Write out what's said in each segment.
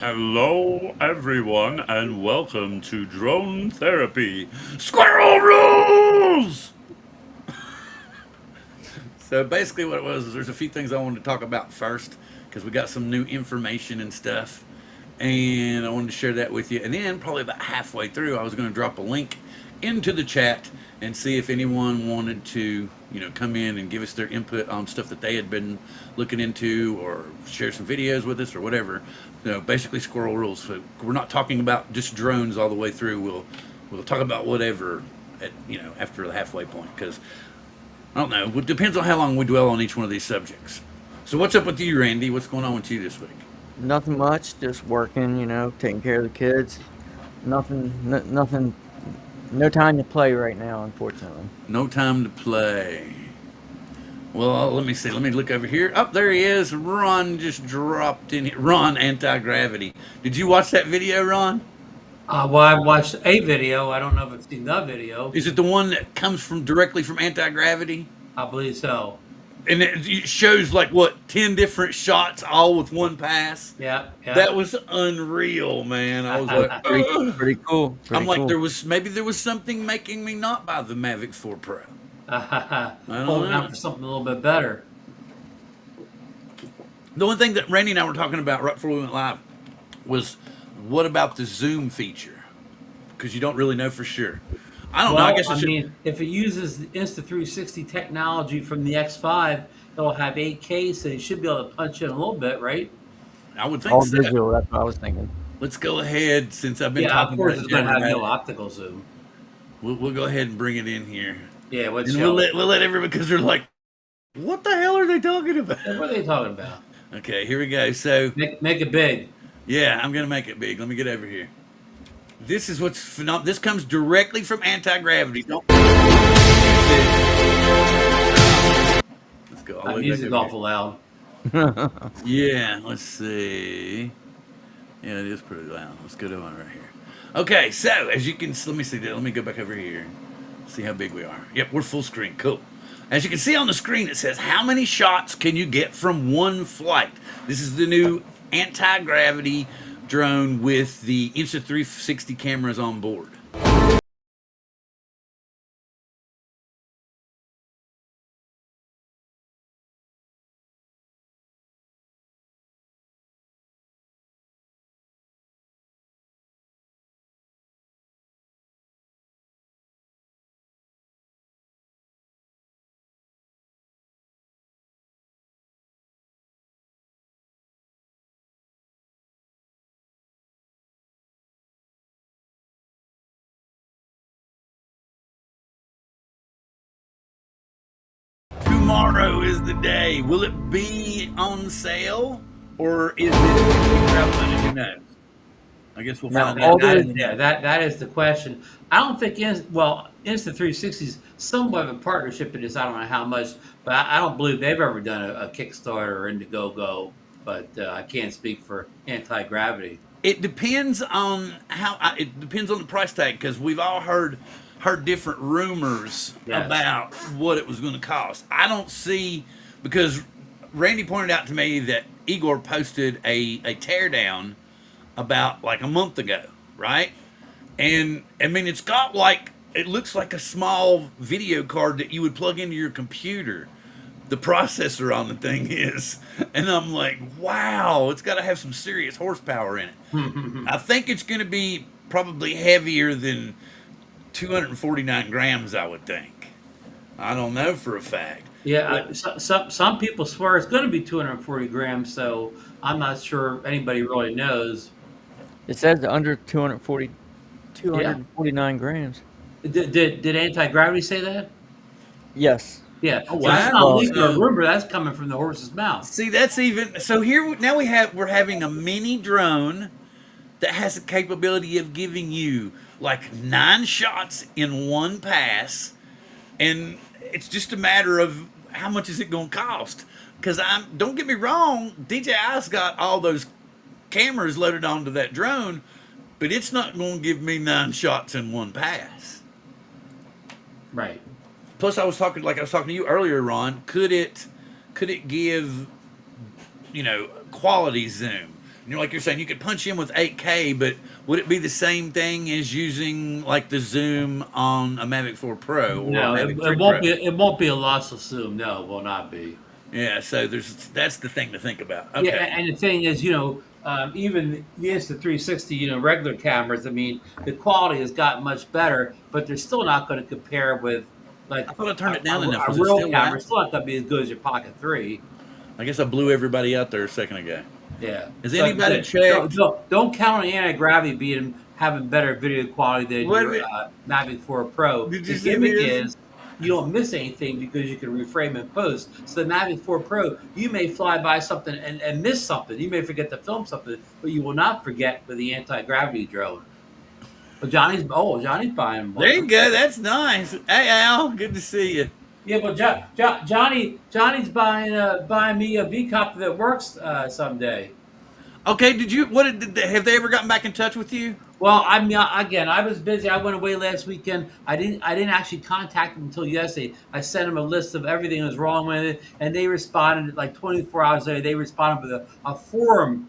Hello, everyone, and welcome to Drone Therapy. Squirrel rules! So basically, what it was is there's a few things I wanted to talk about first because we got some new information and stuff, and I wanted to share that with you. And then, probably about halfway through, I was going to drop a link into the chat and see if anyone wanted to, come in and give us their input on stuff that they had been looking into or share some videos with us or whatever. Basically squirrel rules. So we're not talking about just drones all the way through. We'll talk about whatever at after the halfway point because I don't know. It depends on how long we dwell on each one of these subjects. So what's up with you, Randy? What's going on with you this week? Nothing much, just working, taking care of the kids. Nothing, no time to play right now, unfortunately. No time to play. Well, let me see. Let me look over here. Up there he is. Ron just dropped in here. Ron, Antigravity. Did you watch that video, Ron? Well, I watched a video. I don't know if it's the video. Is it the one that comes from directly from Antigravity? I believe so. And it shows like what 10 different shots all with one pass. Yeah. That was unreal, man. I was like, pretty cool. I'm like, there was something making me not buy the Mavic 4 Pro. I don't know. For something a little bit better. The one thing that Randy and I were talking about right before we went live was what about the zoom feature? Because you don't really know for sure. I don't know. I guess if it uses the Insta360 technology from the X5, it'll have 8K, so you should be able to punch in a little bit, right? I would think all so. Digital, that's what I was thinking. Let's go ahead since I've been talking. Of course, it's going to have no optical zoom. We'll go ahead and bring it in here. Yeah, we'll let everybody, because they're like, what the hell are they talking about? What are they talking about? Okay, here we go. So make it big. Yeah, I'm gonna make it big. Let me get over here. This is what's phenomenal. This comes directly from Antigravity. Don't. Let's go. That music's awful loud. Yeah, let's see. Yeah, it is pretty loud. Let's go to one right here. Okay, so as you can, let me see. Let me go back over here. See how big we are. Yep, we're full screen. Cool. As you can see on the screen, it says how many shots can you get from one flight. This is the new Antigravity drone with the Insta360 cameras on board. Tomorrow is the day. Will it be on sale or is it crowdfunded? Who knows? I guess we'll find out. That is the question. I don't think Insta360 is somewhat of a partnership in this. I don't know how much, but I don't believe they've ever done a Kickstarter or Indiegogo. But I can't speak for Antigravity. It depends on it depends on the price tag because we've all heard different rumors about what it was going to cost. I don't see, because Randy pointed out to me that Igor posted a teardown about like a month ago, right? And I mean, it's got like, it looks like a small video card that you would plug into your computer. The processor on the thing is, and I'm like, wow, it's got to have some serious horsepower in it. I think it's going to be probably heavier than 249 grams, I would think. I don't know for a fact. Yeah, some people swear it's going to be 240 grams, so I'm not sure anybody really knows. It says under 249 grams. Did Antigravity say that? Yes. Yeah. Oh, wow. So that's not leaking a rumor. That's coming from the horse's mouth. See, that's even so. Here now we're having a mini drone that has the capability of giving you like 9 shots in one pass, and it's just a matter of how much is it going to cost. Because don't get me wrong, DJI's got all those cameras loaded onto that drone, but it's not going to give me 9 shots in one pass. Right. Plus, I was talking to you earlier, Ron. Could it give, quality zoom? like you're saying, you could punch in with 8K, but would it be the same thing as using like the zoom on a Mavic 4 Pro or a No, Mavic 3 it won't Pro? be. It won't be a lossless zoom. No, it will not be. Yeah, so that's the thing to think about. Yeah, Okay. and the thing is, even the Insta360, regular cameras. I mean, the quality has gotten much better, but they're still not going to compare with like I thought I turned it down enough. our Was it real still camera. loud? It's still not going to be as good as your Pocket 3. I guess I blew everybody out there a second ago. Yeah. Has But anybody checked? don't count on Antigravity having better video quality than What your did- Mavic 4 Pro. Did The you see gimmick this? is you don't miss anything because you can reframe and post. So the Mavic 4 Pro, you may fly by something and miss something. You may forget to film something, but you will not forget with the anti-gravity drone. But Johnny's buying one. There you go. That's nice. Hey Al, good to see you. Yeah, well, Johnny's buying me a V-copter that works someday. Okay, have they ever gotten back in touch with you? Well, I mean, again, I was busy. I went away last weekend. I didn't actually contact them until yesterday. I sent them a list of everything that was wrong with it, and they responded like 24 hours later. They responded with a forum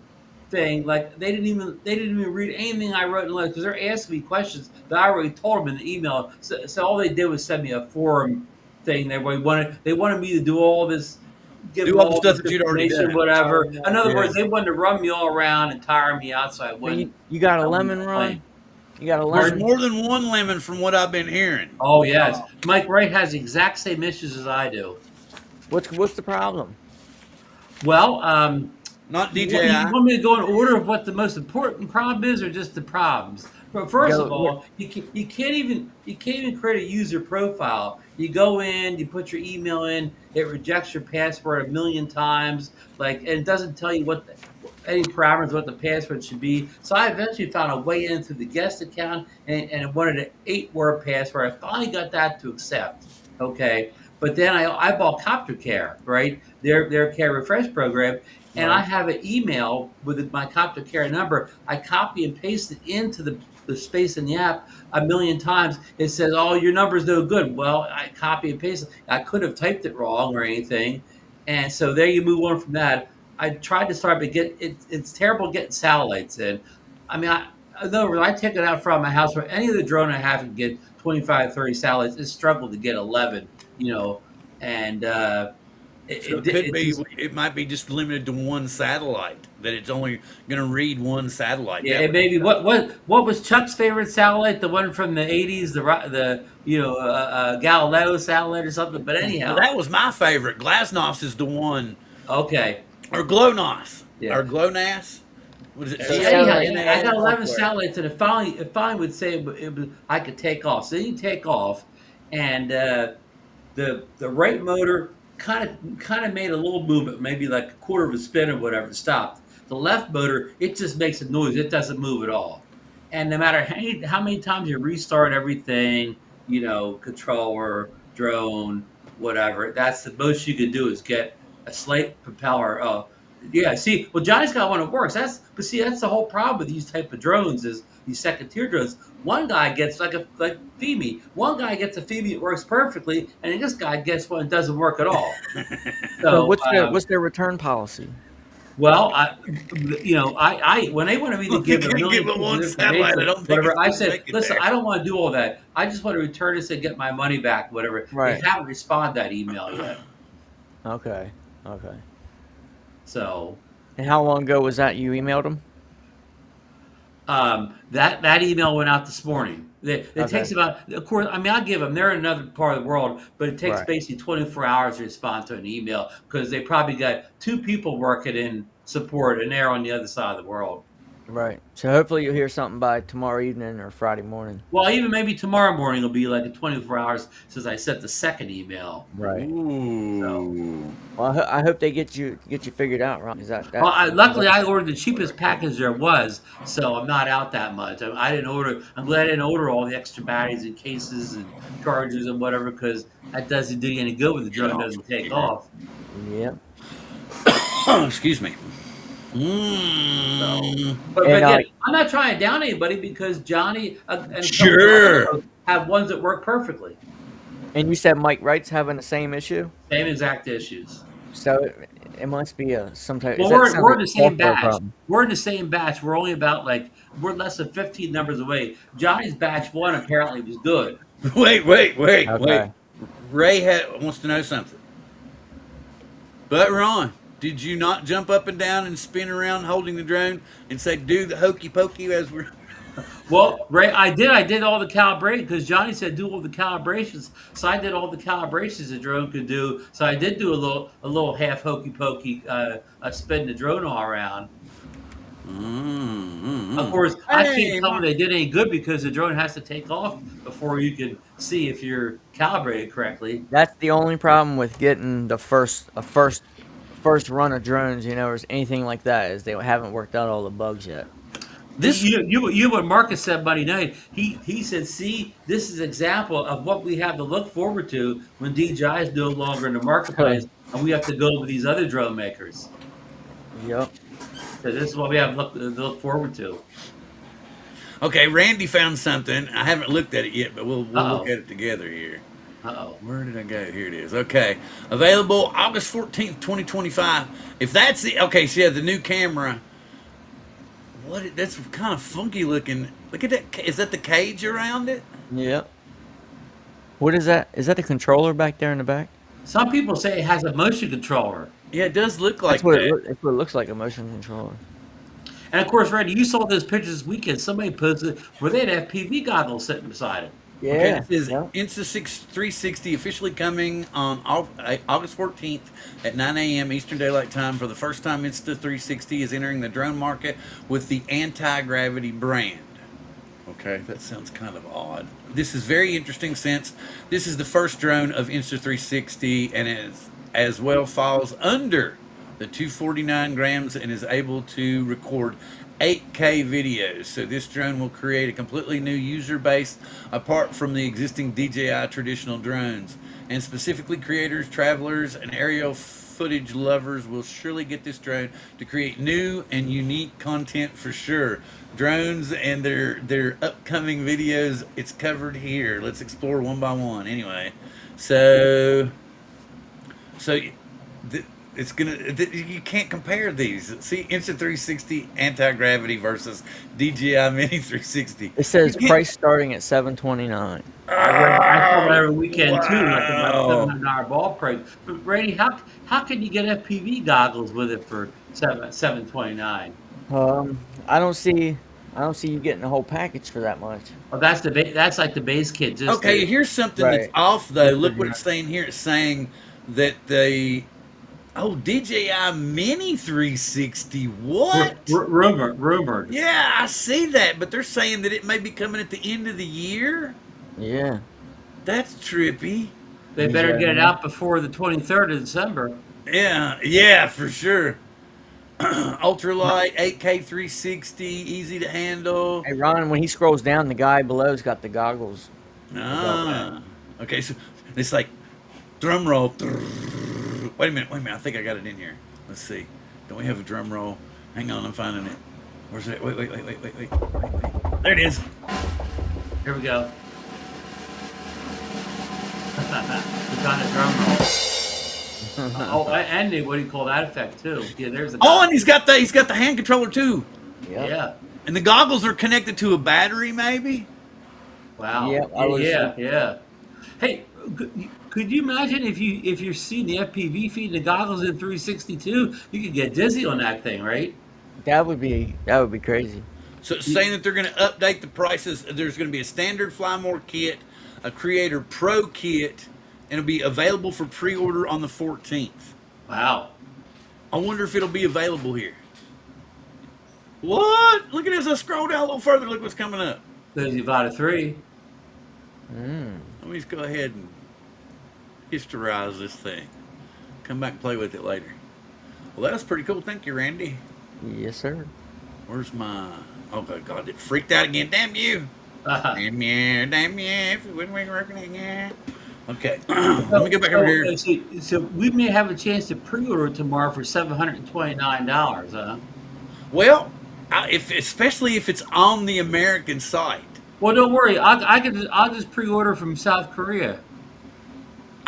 thing. Like they didn't even read anything I wrote in the letter because they're asking me questions that I already told them in the email. So all they did was send me a forum thing. They wanted me to do all this. Do all the stuff that you'd already done. Whatever. In other Yeah. words, they wanted to run me all around and tire me out, so I So wouldn't. you got I a wouldn't lemon complain. run? You got a There's lemon? more than one lemon from what I've been hearing. Oh yes, Mike Wright has the exact same issues as I do. What's the problem? Well, Not you DJI. want me to go in order of what the most important problem is, or just the problems? But first Go- of all, you can't even create a user profile. You go in, you put your email in, it rejects your password a million times, and it doesn't tell you any parameters what the password should be. So I eventually found a way into the guest account and it wanted an 8-word password. I finally got that to accept. Okay. But then I bought Copter Care, right? Their care refresh program. And I have an email with my Copter Care number. I copy and paste it into the space in the app a million times. It says, "Oh, your number's no good." Well, I copy and paste it. I could have typed it wrong or anything. And so there you move on from that. I tried to start, but it's terrible getting satellites in. I mean, in other words, I take it out from my house where any of the drone I have can get 25, 30 satellites. It's struggled to get 11, and It might be just limited to one satellite. That it's only going to read one satellite. yeah, and maybe what was Chuck's favorite satellite? The one from the 80s, the Galileo satellite or something. But anyhow, Well, that was my favorite. Glasnost is the one, okay. or GLONASS, Yeah. or GLONASS. What is it? So Anyhow, I got 11 software. satellites, and it finally would say I could take off. So then you take off, and the right motor kind of made a little movement, maybe like a quarter of a spin or whatever. It stopped. The left motor, it just makes a noise. It doesn't move at all. And no matter how many times you restart everything, controller, drone, whatever, that's the most you can do is get a slight propeller. Yeah, see, well, Johnny's got one that works. That's the whole problem with these type of drones is these second-tier drones. One guy gets like FEMI. One guy gets a FEMI that works perfectly, and then this guy gets one that doesn't work at all. So what's their return policy? Well, I when they wanted me to give you a can't million give it one pieces of satellite, I information, don't think whatever, it's I gonna said, make it listen, there. I don't want to do all that. I just want to return this and get my money back, whatever. Right. They haven't responded to that email yet. Okay. So And how long ago was that you emailed them? that email went out this morning. It Okay. takes about, of course, I mean, I'll give them, they're in another part of the world, but it takes Right. basically 24 hours to respond to an email because they probably got 2 people working in support and they're on the other side of the world. Right. So hopefully you'll hear something by tomorrow evening or Friday morning. Well, even maybe tomorrow morning will be like a 24 hours since I sent the second email. Right. Ooh. Well, I hope they get you figured out, right? Is that? Well, luckily I ordered the cheapest package there was, so I'm not out that much. I didn't order. I'm glad I didn't order all the extra batteries and cases and chargers and whatever because that doesn't do you any good when the drone doesn't take off. Yeah. Excuse me. Mm. But And, again, I'm not trying to down anybody because Johnny and Sure. have ones that work perfectly. And you said Mike Wright's having the same issue. Same exact issues. So It must be some type. Well, That sounds we're like in the a same software batch. problem. We're in the same batch. We're only about we're less than 15 numbers away. Johnny's batch one apparently was good. Wait. Okay. Ray wants to know something. But Ron, did you not jump up and down and spin around holding the drone and say, "Do the hokey pokey" as we're? Well, Ray, I did all the calibration because Johnny said do all the calibrations. So I did all the calibrations the drone could do. So I did do a little half hokey pokey, spin the drone all around. Of course, I can't Hey, tell them they did any good because the drone has to take off before you can see if you're calibrated correctly. That's the only problem with getting the first run of drones, or anything like that, is they haven't worked out all the bugs yet. this You what Marcus said Monday night. He said, see, this is an example of what we have to look forward to when DJI is no longer in the marketplace and we have to go with these other drone makers. Yep. So this is what we have to look forward to. okay? Randy found something. I haven't looked at it yet, but we'll look Uh-oh. at it together here. Uh-oh. Where did I go? Here it is. Okay, available August 14th, 2025. If that's the okay, so yeah, the new camera. That's kind of funky looking. Look at that. Is that the cage around it? Yep. What is that? Is that the controller back there in the back? Some people say it has a motion controller. Yeah, it does look That's like what that. that's what it looks like, a motion controller. And of course, Randy, you saw those pictures this weekend. Somebody posted where they had FPV goggles sitting beside it. Yeah. Okay, this is yeah. Insta360 officially coming on August 14th at 9 a.m. Eastern Daylight Time. For the first time, Insta360 is entering the drone market with the Antigravity brand. Okay, that sounds kind of odd. This is very interesting since this is the first drone of Insta360 and as well falls under the 249 grams and is able to record 8K videos. So this drone will create a completely new user base apart from the existing DJI traditional drones. And specifically creators, travelers, and aerial footage lovers will surely get this drone to create new and unique content for sure. Drones and their upcoming videos, it's covered here. Let's explore one by one. Anyway, so it's gonna you can't compare these. See, Insta360 Anti-Gravity versus DJI Mini 360. It says price starting at $729. I saw that every weekend too, like about Wow. $700 ball price. But Randy, how can you get FPV goggles with it for $729? I don't see you getting the whole package for that much. Well, that's like the base kit. Just Okay, here's something that's Right. off though. Look what it's saying here. It's saying that DJI Mini 360. What? rumored. Yeah, I see that, but they're saying that it may be coming at the end of the year. Yeah. That's trippy. They better get it out before the 23rd of December. Yeah, for sure. Ultralight, 8K 360, easy to handle. Hey Ron, when he scrolls down, the guy below's got the goggles. Okay, so it's like drum roll. Wait a minute. I think I got it in here. Let's see. Don't we have a drum roll? Hang on, I'm finding it. Where's it? Wait. There it is. Here we go. We got a drum roll. And what do you call that effect too? Yeah, there's a. Oh, and he's got the hand controller too. Yep. Yeah. And the goggles are connected to a battery, maybe. Wow. Yep, Yeah. Hey, could you imagine if you're seeing the FPV feed and the goggles in 362, you could get dizzy on that thing, right? That would be crazy. So it's saying that they're going to update the prices. There's going to be a standard Fly More kit, a Creator Pro kit, and it'll be available for pre-order on the 14th. Wow. I wonder if it'll be available here. What? Look at this. I scroll down a little further. Look what's coming up. Because you bought a 3. Let me just go ahead and historize this thing. Come back and play with it later. Well, that's pretty cool. Thank you, Randy. Yes, sir. Where's my... Oh, God, it freaked out again. Damn you. Damn you. If it wouldn't work again. Okay. Let me go back over here. So we may have a chance to pre-order it tomorrow for $729, huh? Well, especially if it's on the American site. Well, don't worry. I'll just pre-order from South Korea.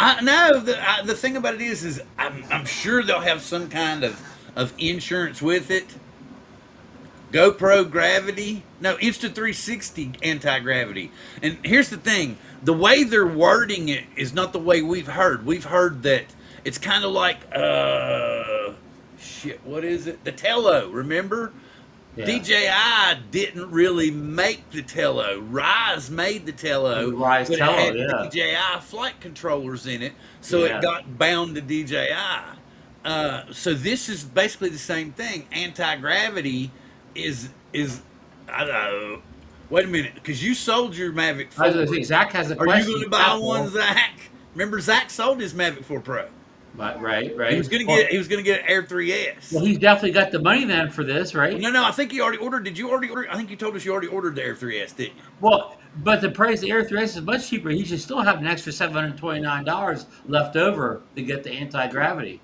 I know the thing about it is I'm sure they'll have some kind of insurance with it. GoPro gravity, no Insta360 anti-gravity. And here's the thing: the way they're wording it is not the way we've heard. We've heard that it's kind of like shit. What is it? The Tello. Remember? Yeah. DJI didn't really make the Tello. Rise made the Tello, The Rise but Tello, it had yeah. DJI flight controllers in it, so Yeah. it got bound to DJI. So this is basically the same thing. Anti-gravity is I don't know. Wait a minute, because you sold your Mavic 4. I was going to say, Zach has a Are you question. going to buy one, Zach? Remember, Zach sold his Mavic 4 Pro. Right. He was going to get an Air 3S. Well, he's definitely got the money then for this, right? No, I think he already ordered. Did you already order? I think you told us you already ordered the Air 3S, didn't you? Well, but the price of the Air 3S is much cheaper. He should still have an extra $729 left over to get the anti-gravity.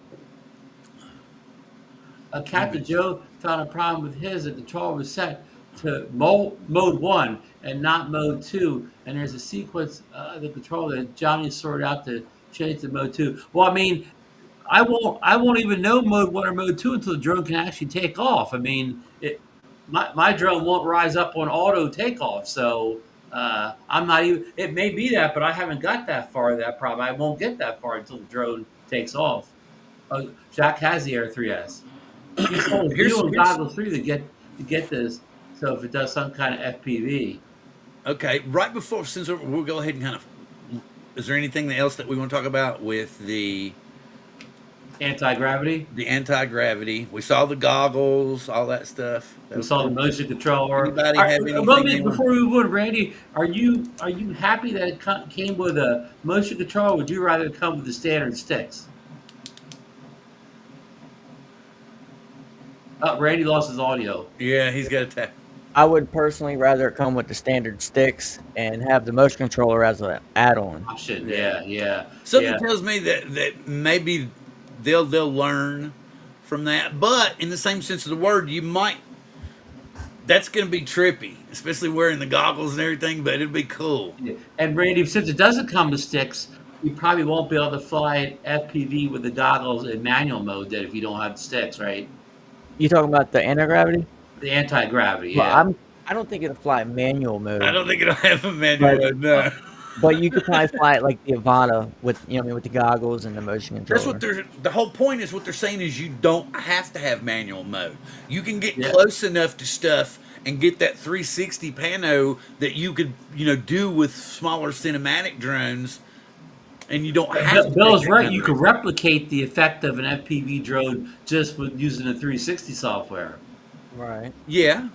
Captain Joe found a problem with his. The controller was set to mode 1 and not mode 2. And there's a sequence of the controller that Johnny sorted out to change to mode 2. Well, I mean, I won't even know mode 1 or mode 2 until the drone can actually take off. I mean, my drone won't rise up on auto takeoff, so I'm not even. It may be that, but I haven't got that far. That problem, I won't get that far until the drone takes off. Jack has the Air 3S. He sold video and goggles free to get this. So if it does some kind of FPV. Okay, right before, since we'll go ahead and kind of. Is there anything else that we want to talk about with the anti-gravity? The anti-gravity. We saw the goggles, all that stuff. We saw the motion controller. Anybody have anything? Before we move on, Randy, are you happy that it came with a motion control? Or would you rather it come with the standard sticks? Randy lost his audio. Yeah, he's got a tap. I would personally rather it come with the standard sticks and have the motion controller as an add-on. Option, yeah. Something tells me that maybe they'll learn from that, but in the same sense of the word, you might. That's going to be trippy, especially wearing the goggles and everything. But it'll be cool. Yeah. And Randy, since it doesn't come with sticks, you probably won't be able to fly FPV with the goggles in manual mode. That if you don't have the sticks, right? You talking about the anti-gravity? The anti-gravity, well, yeah. I don't think it'll fly manual mode. I don't think it'll have a manual mode, no. But you could probably fly it like the Avata with with the goggles and the motion controller. That's what the whole point is. What they're saying is you don't have to have manual mode. You can get close enough to stuff and get that 360 pano that you could do with smaller cinematic drones. And you don't have to. Bill's right. You can replicate the effect of an FPV drone just with using the 360 software. Right. Yeah.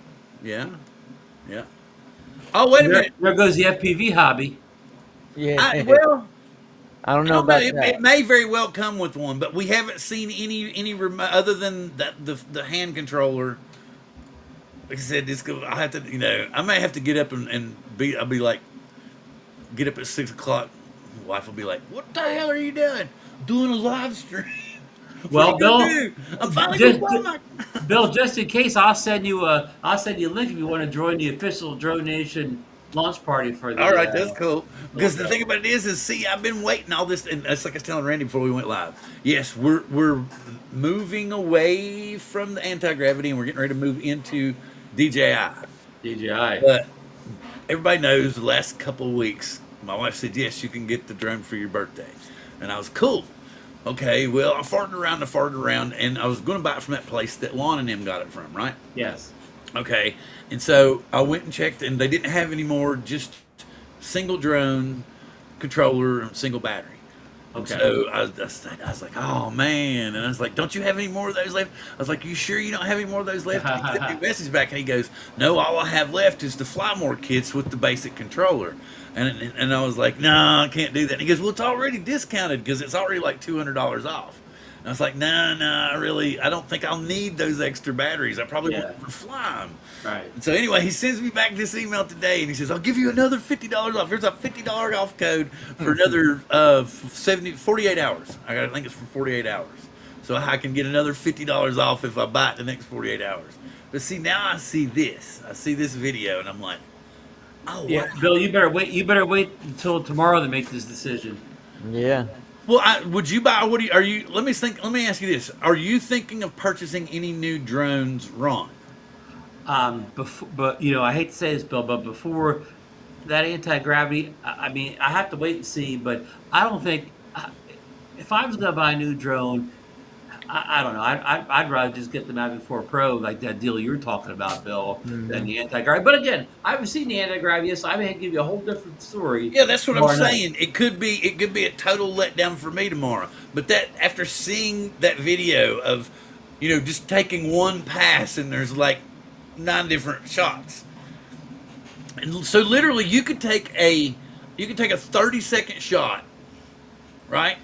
Oh, wait a minute. There goes the FPV hobby. Yeah. I don't know about that. It may very well come with one, but we haven't seen any remote other than the hand controller. Like I said, I have to. I may have to get up and be. I'll be like, get up at 6 o'clock. My wife will be like, "What the hell are you doing? Doing a live stream?" Well, Bill, I'm finally going Bill, just in case, I'll send you a link if you want to join the official Drone Nation launch party for the. All right, that's cool. Because the thing about it is see, I've been waiting all this, and that's like I was telling Randy before we went live. Yes, we're moving away from the anti-gravity, and we're getting ready to move into DJI. But everybody knows the last couple of weeks, my wife said, yes, you can get the drone for your birthday. And I was cool. Okay, well, I farted around, and I was going to buy it from that place that Lon and them got it from, right? Yes. Okay, and so I went and checked, and they didn't have any more, just single drone, controller, single battery. Okay. So I was like, oh, man. And I was like, don't you have any more of those left? I was like, you sure you don't have any more of those left? And he sent me a message back, and he goes, no, all I have left is the Fly More kits with the basic controller. And I was like, no, I can't do that. And he goes, well, it's already discounted because it's already like $200 off. And I was like, no, I don't think I'll need those extra batteries. I probably won't fly them. Right. And so anyway, he sends me back this email today, and he says, I'll give you another $50 off. Here's a $50 off code for another 48 hours. I think it's for 48 hours. So I can get another $50 off if I buy it the next 48 hours. But see, now I see this. I see this video, and I'm like, oh, yeah, wow. Bill, you better wait until tomorrow to make this decision. Yeah. Well, would you buy? What do you, are you? Let me think. Let me ask you this: are you thinking of purchasing any new drones, Ron? Before, but I hate to say this, Bill, but before that anti-gravity, I mean, I have to wait and see. But I don't think if I was going to buy a new drone, I don't know. I'd rather just get the Mavic 4 Pro, like that deal you're talking about, Bill, than Mhm. the anti-gravity. But again, I haven't seen the anti-gravity yet, so I may give you a whole different story Yeah, that's what I'm tomorrow night. saying. It could be a total letdown for me tomorrow. But that after seeing that video of, just taking one pass and there's like 9 different shots, and so literally you could take a 30-second shot, right?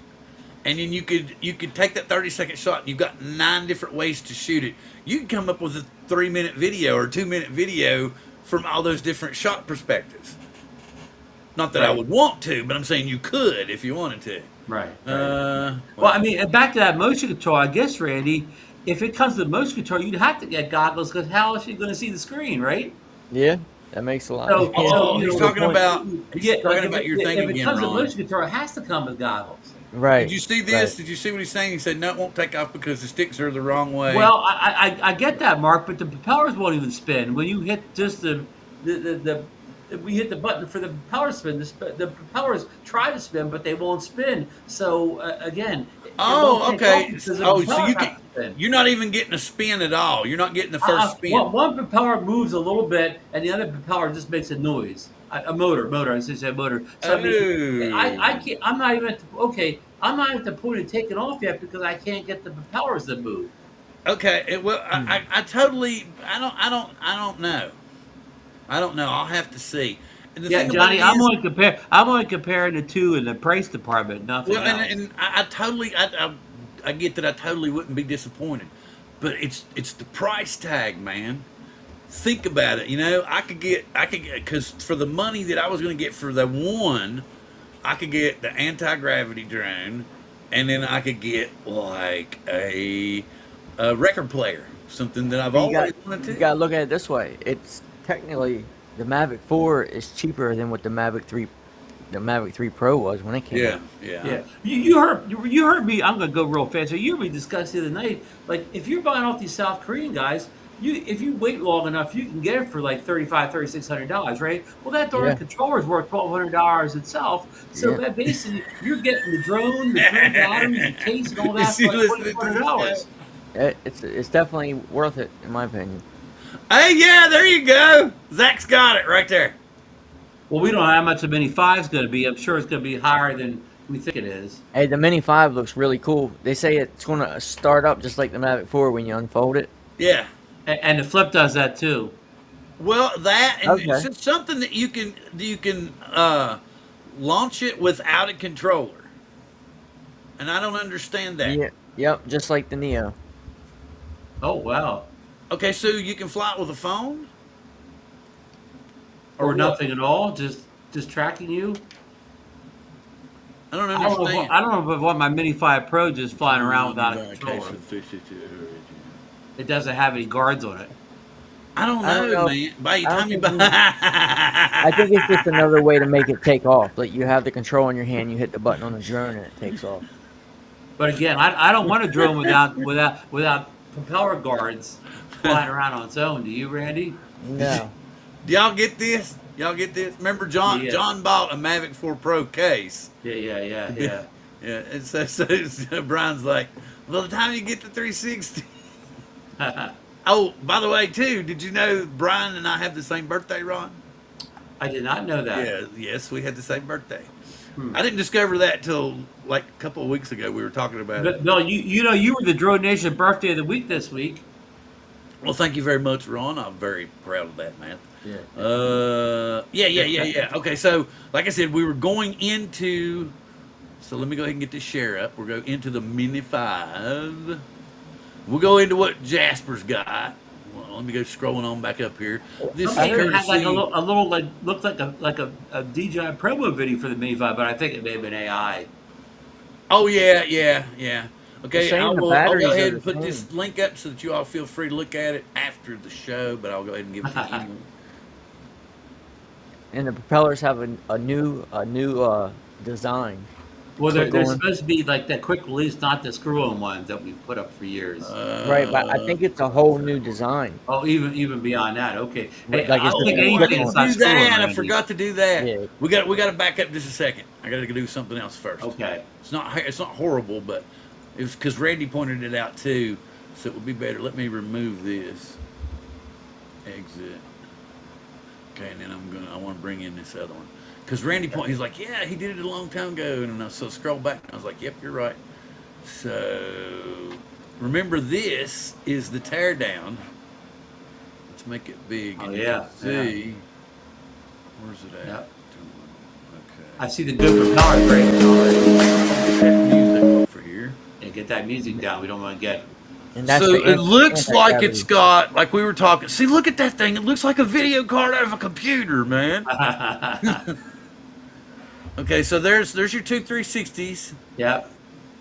And then you could take that 30-second shot and you've got 9 different ways to shoot it. You can come up with a 3-minute video or 2-minute video from all those different shot perspectives. Not that I Right. would want to, but I'm saying you could if you wanted to. Right. Well, Well, I mean, and back to that motion control, I guess, Randy, if it comes to motion control, you'd have to get goggles because how else are you going to see the screen, right? Yeah, that makes a lot. So, Yeah, so he's good talking point. about yeah, like your thing if it again, comes to Ron. motion control, it has to come with goggles. Did Right, you see right. this? Did you see what he's saying? He said, "No, it won't take off because the sticks are the wrong way." Well, I get that, Mark, but the propellers won't even spin when you hit just the we hit the button for the propeller spin. The propellers try to spin, but they won't spin. So again, it won't Oh, take off okay. because the Oh, so propellers have to spin. you're not even getting a spin at all. You're not getting the first spin. One propeller moves a little bit, and the other propeller just makes a noise. A motor. I should say motor. So I mean, I Oh. can't. I'm not even at the, okay. I'm not at the point of taking off yet because I can't get the propellers to move. Okay. Well, Hmm. I totally. I don't know. I don't know. I'll have to see. And the Yeah, thing about it Johnny, I'm is, only compare. I'm only comparing the two in the price department, nothing well, else. and I totally, I get that. I totally wouldn't be disappointed, but it's the price tag, man. Think about it. I could get because for the money that I was going to get for the one, I could get the anti-gravity drone, and then I could get like a record player, something that I've But always wanted you to. gotta look at it this way. It's technically the Mavic 4 is cheaper than what the Mavic 3 Pro was when it came Yeah, out. yeah. Yeah, you heard me. I'm gonna go real fast. So you heard me discuss the other night. Like if you're buying off these South Korean guys, if you wait long enough, you can get it for like $3,600, right? Well, that darn Yeah, controller is worth $1,200 itself. So yeah. that basically you're getting the drone batteries, the case, and all Is that he for like listening to this guy? $2,400. It's definitely worth it in my opinion. Hey, yeah, there you go. Zach's got it right there. Well, we don't know how much the Mini 5 is going to be. I'm sure it's going to be higher than we think it is. Hey, the Mini 5 looks really cool. They say it's gonna start up just like the Mavic 4 when you unfold it. Yeah. And the Flip does that too. Well, that and Okay. it's something that you can launch it without a controller, and I don't understand that. Yeah. Yep. Just like the Neo. Oh, wow. Okay, so you can fly it with a phone, or Or what? nothing at all, just tracking you. I don't understand. I don't know if I want my Mini 5 Pro just flying around without a Okay, controller. so It doesn't have any guards on it. I don't I don't know, know. man. By the I don't time you think. I think it's just another way to make it take off. Like you have the control in your hand, you hit the button on the drone, and it takes off. But again, I don't want a drone without propeller guards flying around on its own. Do you, Randy? No. Do y'all get this? Y'all get this? Remember, John? Yeah. John bought a Mavic 4 Pro case. Yeah. Yeah, and so Brian's like, "Well, the time you get to 360." Oh, by the way, too, did you know Brian and I have the same birthday, Ron? I did not know that. Yeah, yes, we had the same birthday. Hmm. I didn't discover that till like a couple of weeks ago. We were talking about it. But Bill, you were the Drone Nation birthday of the week this week. Well, thank you very much, Ron. I'm very proud of that, man. Yeah. Yeah. Okay, so like I said, we were going into. So let me go ahead and get this share up. We'll go into the Mini 5. We'll go into what Jasper's got. Well, let me go scrolling on back up here. This is Okay, it had courtesy. like a little like looked like a DJI promo video for the Mini 5, but I think it may have been AI. Oh yeah. Okay, saying I'll the go batteries are ahead the and put same. this link up so that you all feel free to look at it after the show. But I'll go ahead and give it to you. And the propellers have a new design. Well, click there's on. supposed to be like that quick release, not the screw-on ones that we put up for years. Right, but I think it's a whole new design. Oh, even beyond that. Okay. Hey, Like it's I'll just take a Oh, I click anything didn't on. that's not do screw-on, that. I Randy. forgot to do that. Yeah. We got to back up just a second. I got to do something else first. Okay. It's not horrible, but it was because Randy pointed it out too, so it would be better. Let me remove this. Exit. Okay, and then I want to bring in this other one because Randy he's like, yeah, he did it a long time ago, and so scroll back. And I was like, yep, you're right. So remember, this is the teardown. Let's make it big. Oh, And you yeah, can see. Where's it at? Yep. Okay. I see the good propeller breaking already. Get that music over here. Yeah, get that music down. We don't want to get. And that's So the it looks like anti-gravity. it's got, like we were talking. See, look at that thing. It looks like a video card out of a computer, man. Okay, so there's your two 360s. Yep.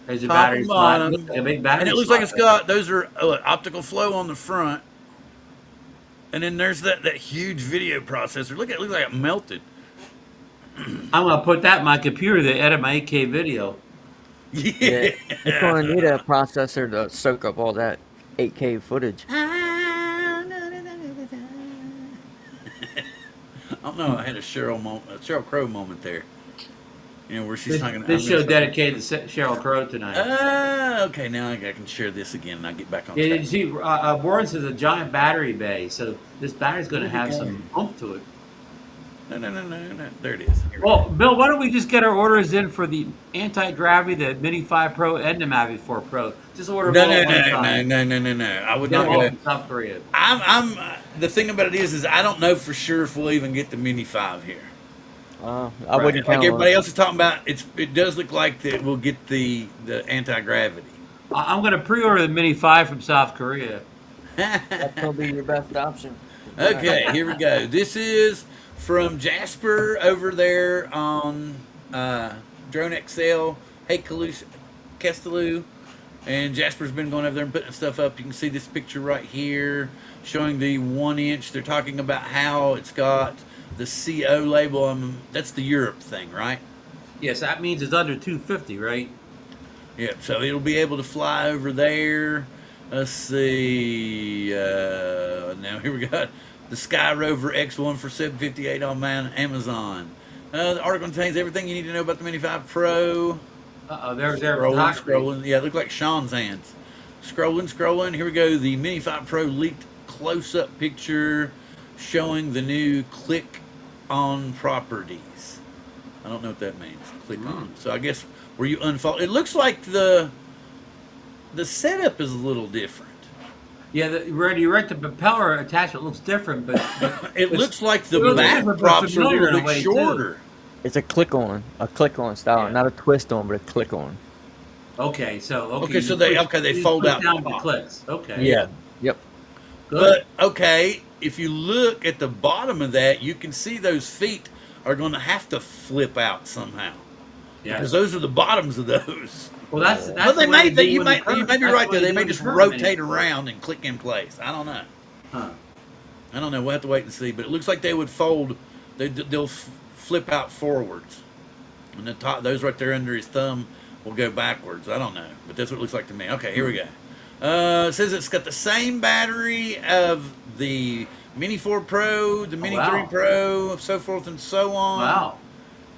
There's your Top battery and slot. bottom. Looks like a big battery And it looks like slot it's got, those are optical flow on the front. And then there's that huge video processor. Look at it, looks like it melted. I'm gonna put that in my computer to edit my 8K video. Yeah, it's going to need a processor to soak up all that 8K footage. I don't know. I had a Sheryl Crow moment there. You know, where she's talking. This show dedicated to Sheryl Crow tonight. Okay. Now I can share this again, and I get back on Yeah, track. you see, Warren's is a giant battery bay, so this battery's going to have some oomph to it. No. There it is. Here we Well, go. Bill, why don't we just get our orders in for the Antigravity, the Mini 5 Pro, and the Mavic 4 Pro? Just order them all at one time. No. I would Get not them all go. from South Korea. I'm. The thing about it is I don't know for sure if we'll even get the Mini 5 here. I Right. wouldn't Like count everybody on else is talking about, it does look like that we'll get the Antigravity. I'm going to pre-order the Mini 5 from South Korea. it. That's going to be your best option. Okay, here we go. This is from Jasper over there on Drone XL. Hey, Kestaloo. And Jasper's been going over there and putting stuff up. You can see this picture right here showing the 1-inch. They're talking about how it's got the CO label. That's the Europe thing, right? Yes, that means it's under 250, right? Yep, so it'll be able to fly over there. Let's see. Now here we got the Sky Rover X1 for $758 on Amazon. The article contains everything you need to know about the Mini 5 Pro. Uh-oh, there's Scrolling. Yeah, it looked like Sean's hands. Scrolling. Here we go. The Mini 5 Pro leaked close-up picture showing the new click-on properties. I don't know what that means. Click on. So I guess where you unfold. It looks like the setup is a little different. Yeah, where you write the propeller attachment looks different, but It looks like the really back different, but props are a familiar in little a way, bit too. shorter. It's a click-on style, Yeah. not a twist-on, but a click-on. okay, so Okay, so they you fold push out down the the top. clicks. Okay, Yeah. Yep. good. But okay, if you look at the bottom of that, you can see those feet are going to have to flip out somehow Yeah. because those are the bottoms of those. Well, that's Well, they the way may. do You in the may curve. be That's right the there. way They may do in the just curve rotate menu. around and click in place. I don't know. Huh. I don't know. We'll have to wait and see. But it looks like they would fold. They'll flip out forwards, and the top, those right there under his thumb, will go backwards. I don't know, but that's what it looks like to me. Okay, here we go. It says it's got the same battery of the Mini 4 Pro, the Mini wow. 3 Pro, so forth and so on. Wow.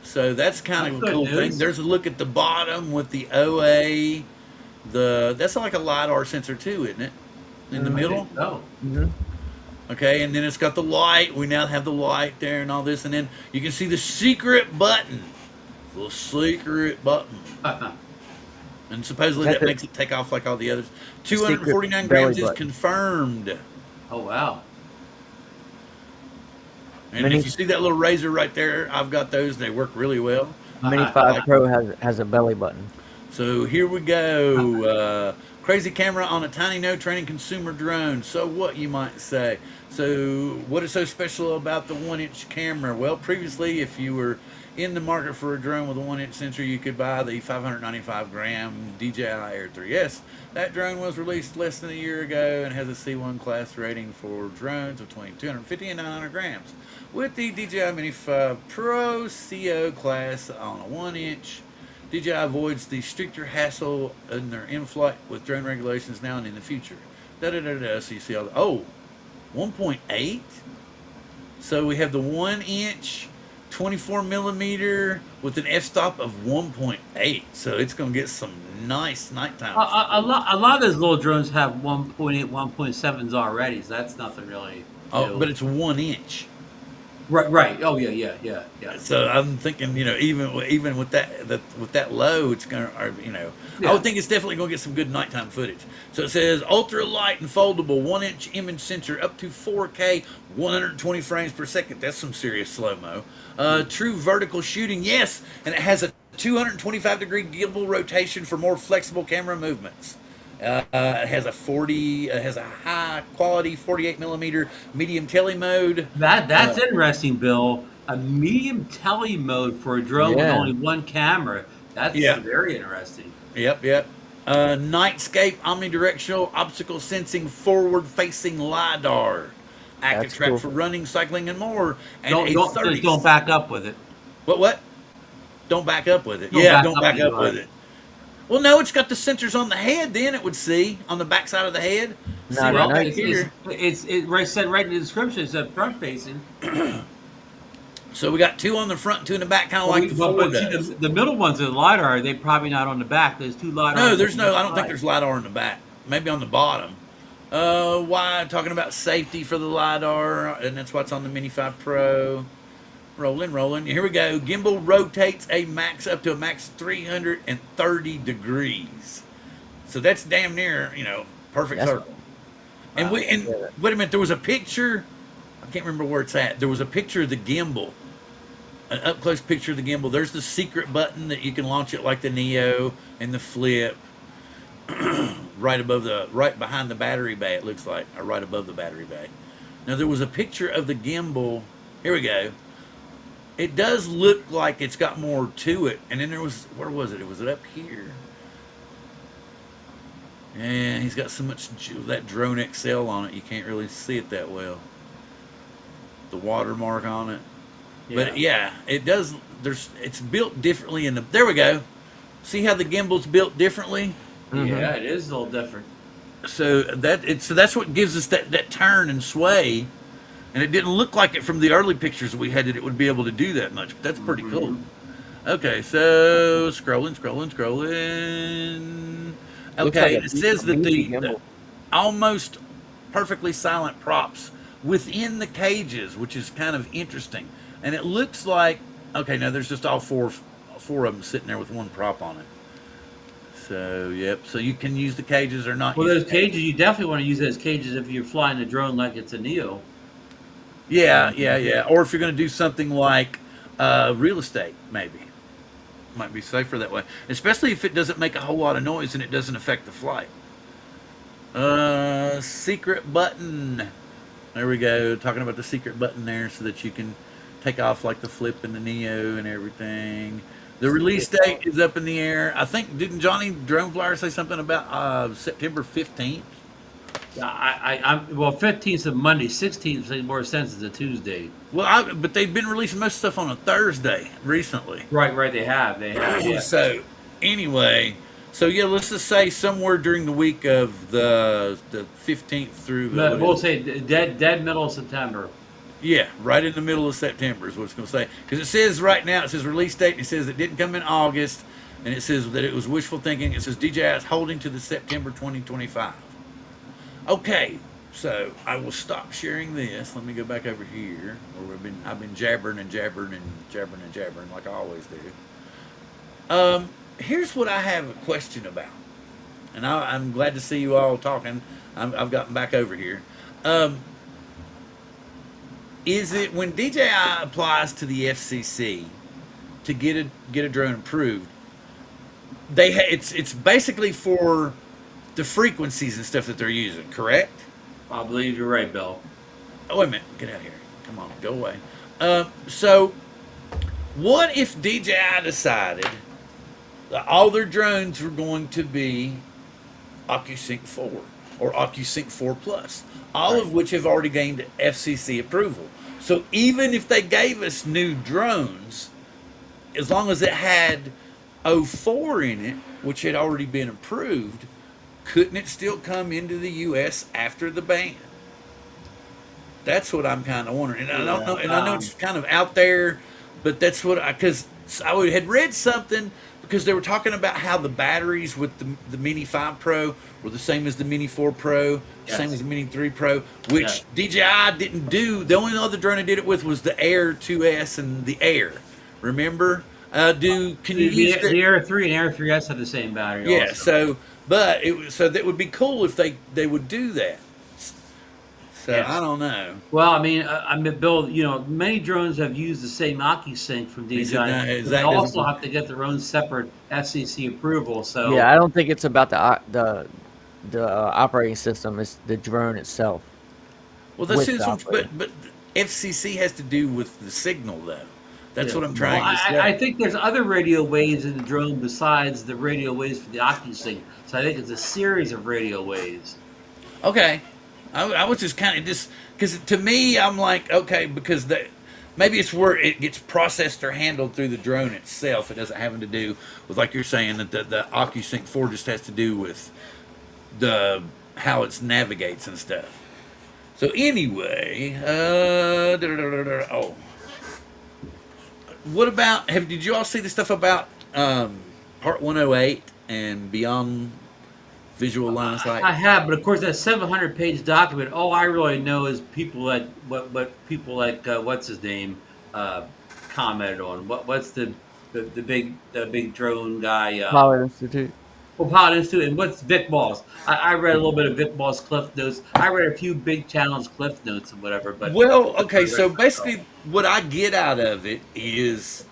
So that's kind of That's a cool good thing. news. There's a look at the bottom with the OA. That's like a LiDAR sensor too, isn't it? In the middle. Oh. Mm-hmm. Okay, and then it's got the light. We now have the light there and all this, and then you can see the secret button. The secret button. And supposedly that makes it take off like all the others. 249 grams is confirmed. Oh, wow. And if you see that little razor right there, I've got those. They work really well. Mini 5 Pro has a belly button. So here we go. Crazy camera on a tiny no training consumer drone. So what, you might say? So what is so special about the 1-inch camera? Well, previously, if you were in the market for a drone with a 1-inch sensor, you could buy the 595-gram DJI Air 3S. That drone was released less than a year ago and has a C1 class rating for drones between 250 and 900 grams. With the DJI Mini 5 Pro CO class on a 1-inch, DJI avoids the stricter hassle in their in-flight with drone regulations now and in the future. Da da da da. So you see all the 1.8. So we have the 1-inch, 24 millimeter with an f-stop of 1.8. So it's going to get some nice nighttime. A lot of those little drones have 1.8, 1.7s already, so that's nothing really. Oh, but it's 1 inch. Right. Oh yeah. So I'm thinking, even with that low, it's gonna, Yeah. I would think it's definitely gonna get some good nighttime footage. So it says ultra light and foldable 1-inch image sensor up to 4K, 120 frames per second. That's some serious slow mo. True vertical shooting, yes, and it has a 225-degree gimbal rotation for more flexible camera movements. It has a high quality 48 millimeter medium tele mode. That's interesting, Bill. A medium tele mode for a drone with Yeah. only one camera. That's very interesting. Yep. Nightscape omnidirectional obstacle sensing forward facing LiDAR. Active That's track cool. for running, cycling, and more. And Don't back up with it. What? Don't back up with it. Don't Don't back back up up with with it. Well, no, it's got the sensors on the head. Then it would see on the back side of the head. See Not right at back night. here. It right said right in the description. It said front facing. So we got 2 on the front, 2 in the back, kind of like the Ford see, does. the middle ones are LiDAR. They probably not on the back. There's 2 LiDAR. No, there's no. I don't think there's LiDAR in the back. Maybe on the bottom. Why? Talking about safety for the LiDAR, and that's what's on the Mini 5 Pro. Rolling. Here we go. Gimbal rotates up to a max 330 degrees. So that's damn near, perfect That's- circle. And wait a minute, there was a picture. I can't remember where it's at. There was a picture of the gimbal, an up close picture of the gimbal. There's the secret button that you can launch it like the Neo and the Flip. right behind the battery bay, it looks like, or right above the battery bay. Now there was a picture of the gimbal. Here we go. It does look like it's got more to it. And then where was it? Was it up here? And he's got so much that Drone XL on it, you can't really see it that well. The watermark on it. But yeah, it does. It's built differently there we go. See how the gimbal's built differently? Yeah, it is a little different. So that's what gives us that turn and sway. And it didn't look like it from the early pictures we had that it would be able to do that much, but that's pretty cool. Okay, so scrolling. Looks Okay, like it says that beefy the gimbal. almost perfectly silent props within the cages, which is kind of interesting. And it looks like, okay, now there's just all four of them sitting there with one prop on it. So, yep. So you can use the cages or not. Well, those cages, you definitely want to use those cages if you're flying the drone like it's a Neo. Yeah. Or if you're going to do something like real estate, maybe. Might be safer that way. Especially if it doesn't make a whole lot of noise and it doesn't affect the flight. Secret button. There we go. Talking about the secret button there so that you can take off like the Flip and the Neo and everything. The release date is up in the air. I think, didn't Johnny Drone Flyer say something about September 15th? Well, 15th is a Monday, 16th makes more sense as a Tuesday. Well, but they've been releasing most stuff on a Thursday recently. Right, they have. Yeah. So, anyway, yeah, let's just say somewhere during the week of the 15th through the... We'll say dead middle of September. Yeah, right in the middle of September is what it's going to say. Because it says right now, it says release date, and it says it didn't come in August, and it says that it was wishful thinking. It says DJI is holding to the September 2025. Okay, so I will stop sharing this. Let me go back over here, where I've been jabbering like I always do. Here's what I have a question about, and I'm glad to see you all talking. I've gotten back over here. Is it when DJI applies to the FCC to get a drone approved? It's basically for the frequencies and stuff that they're using, correct? I believe you're right, Bill. Oh, wait a minute. Get out of here. Come on, go away. So, what if DJI decided that all their drones were going to be OcuSync 4 or OcuSync 4 Plus, all of which have already gained FCC approval? So, even if they gave us new drones, as long as it had 04 in it, which had already been approved, couldn't it still come into the U.S. after the ban? That's what I'm kind of wondering. And I don't know, and I know it's kind of out there, but that's what because I had read something because they were talking about how the batteries with the Mini 5 Pro were the same as the Mini 4 Pro, same as the Mini 3 Pro, which DJI didn't do. The only other drone I did it with was the Air 2S and the Air. Remember? Can you use the Air 3 and Air 3S have the same battery? Yeah. Also. So that would be cool if they would do that. So I don't know. Well, I mean, Bill, many drones have used the same OcuSync from DJI. They also have to get their own separate FCC approval. So yeah, I don't think it's about the operating system. It's the drone itself. Well, that's but FCC has to do with the signal, though. That's what I'm trying to say. I think there's other radio waves in the drone besides the radio waves for the OcuSync. So I think it's a series of radio waves. Okay. I was just kind of because to me, I'm like, okay, because maybe it's where it gets processed or handled through the drone itself. It doesn't have to do with, like you're saying, that the OcuSync 4 just has to do with how it navigates and stuff. So anyway, what about, did you all see the stuff about Part 108 and Beyond Visual Line of Sight? I have, but of course that 700-page document. All I really know is people like what's his name commented on. What's the big drone guy? Pilot Institute. Well, Pilot Institute, and what's BVLOS? I read a little bit of BVLOS Cliff Notes. I read a few big challenge Cliff Notes and whatever. But okay, so basically, what I get out of it is,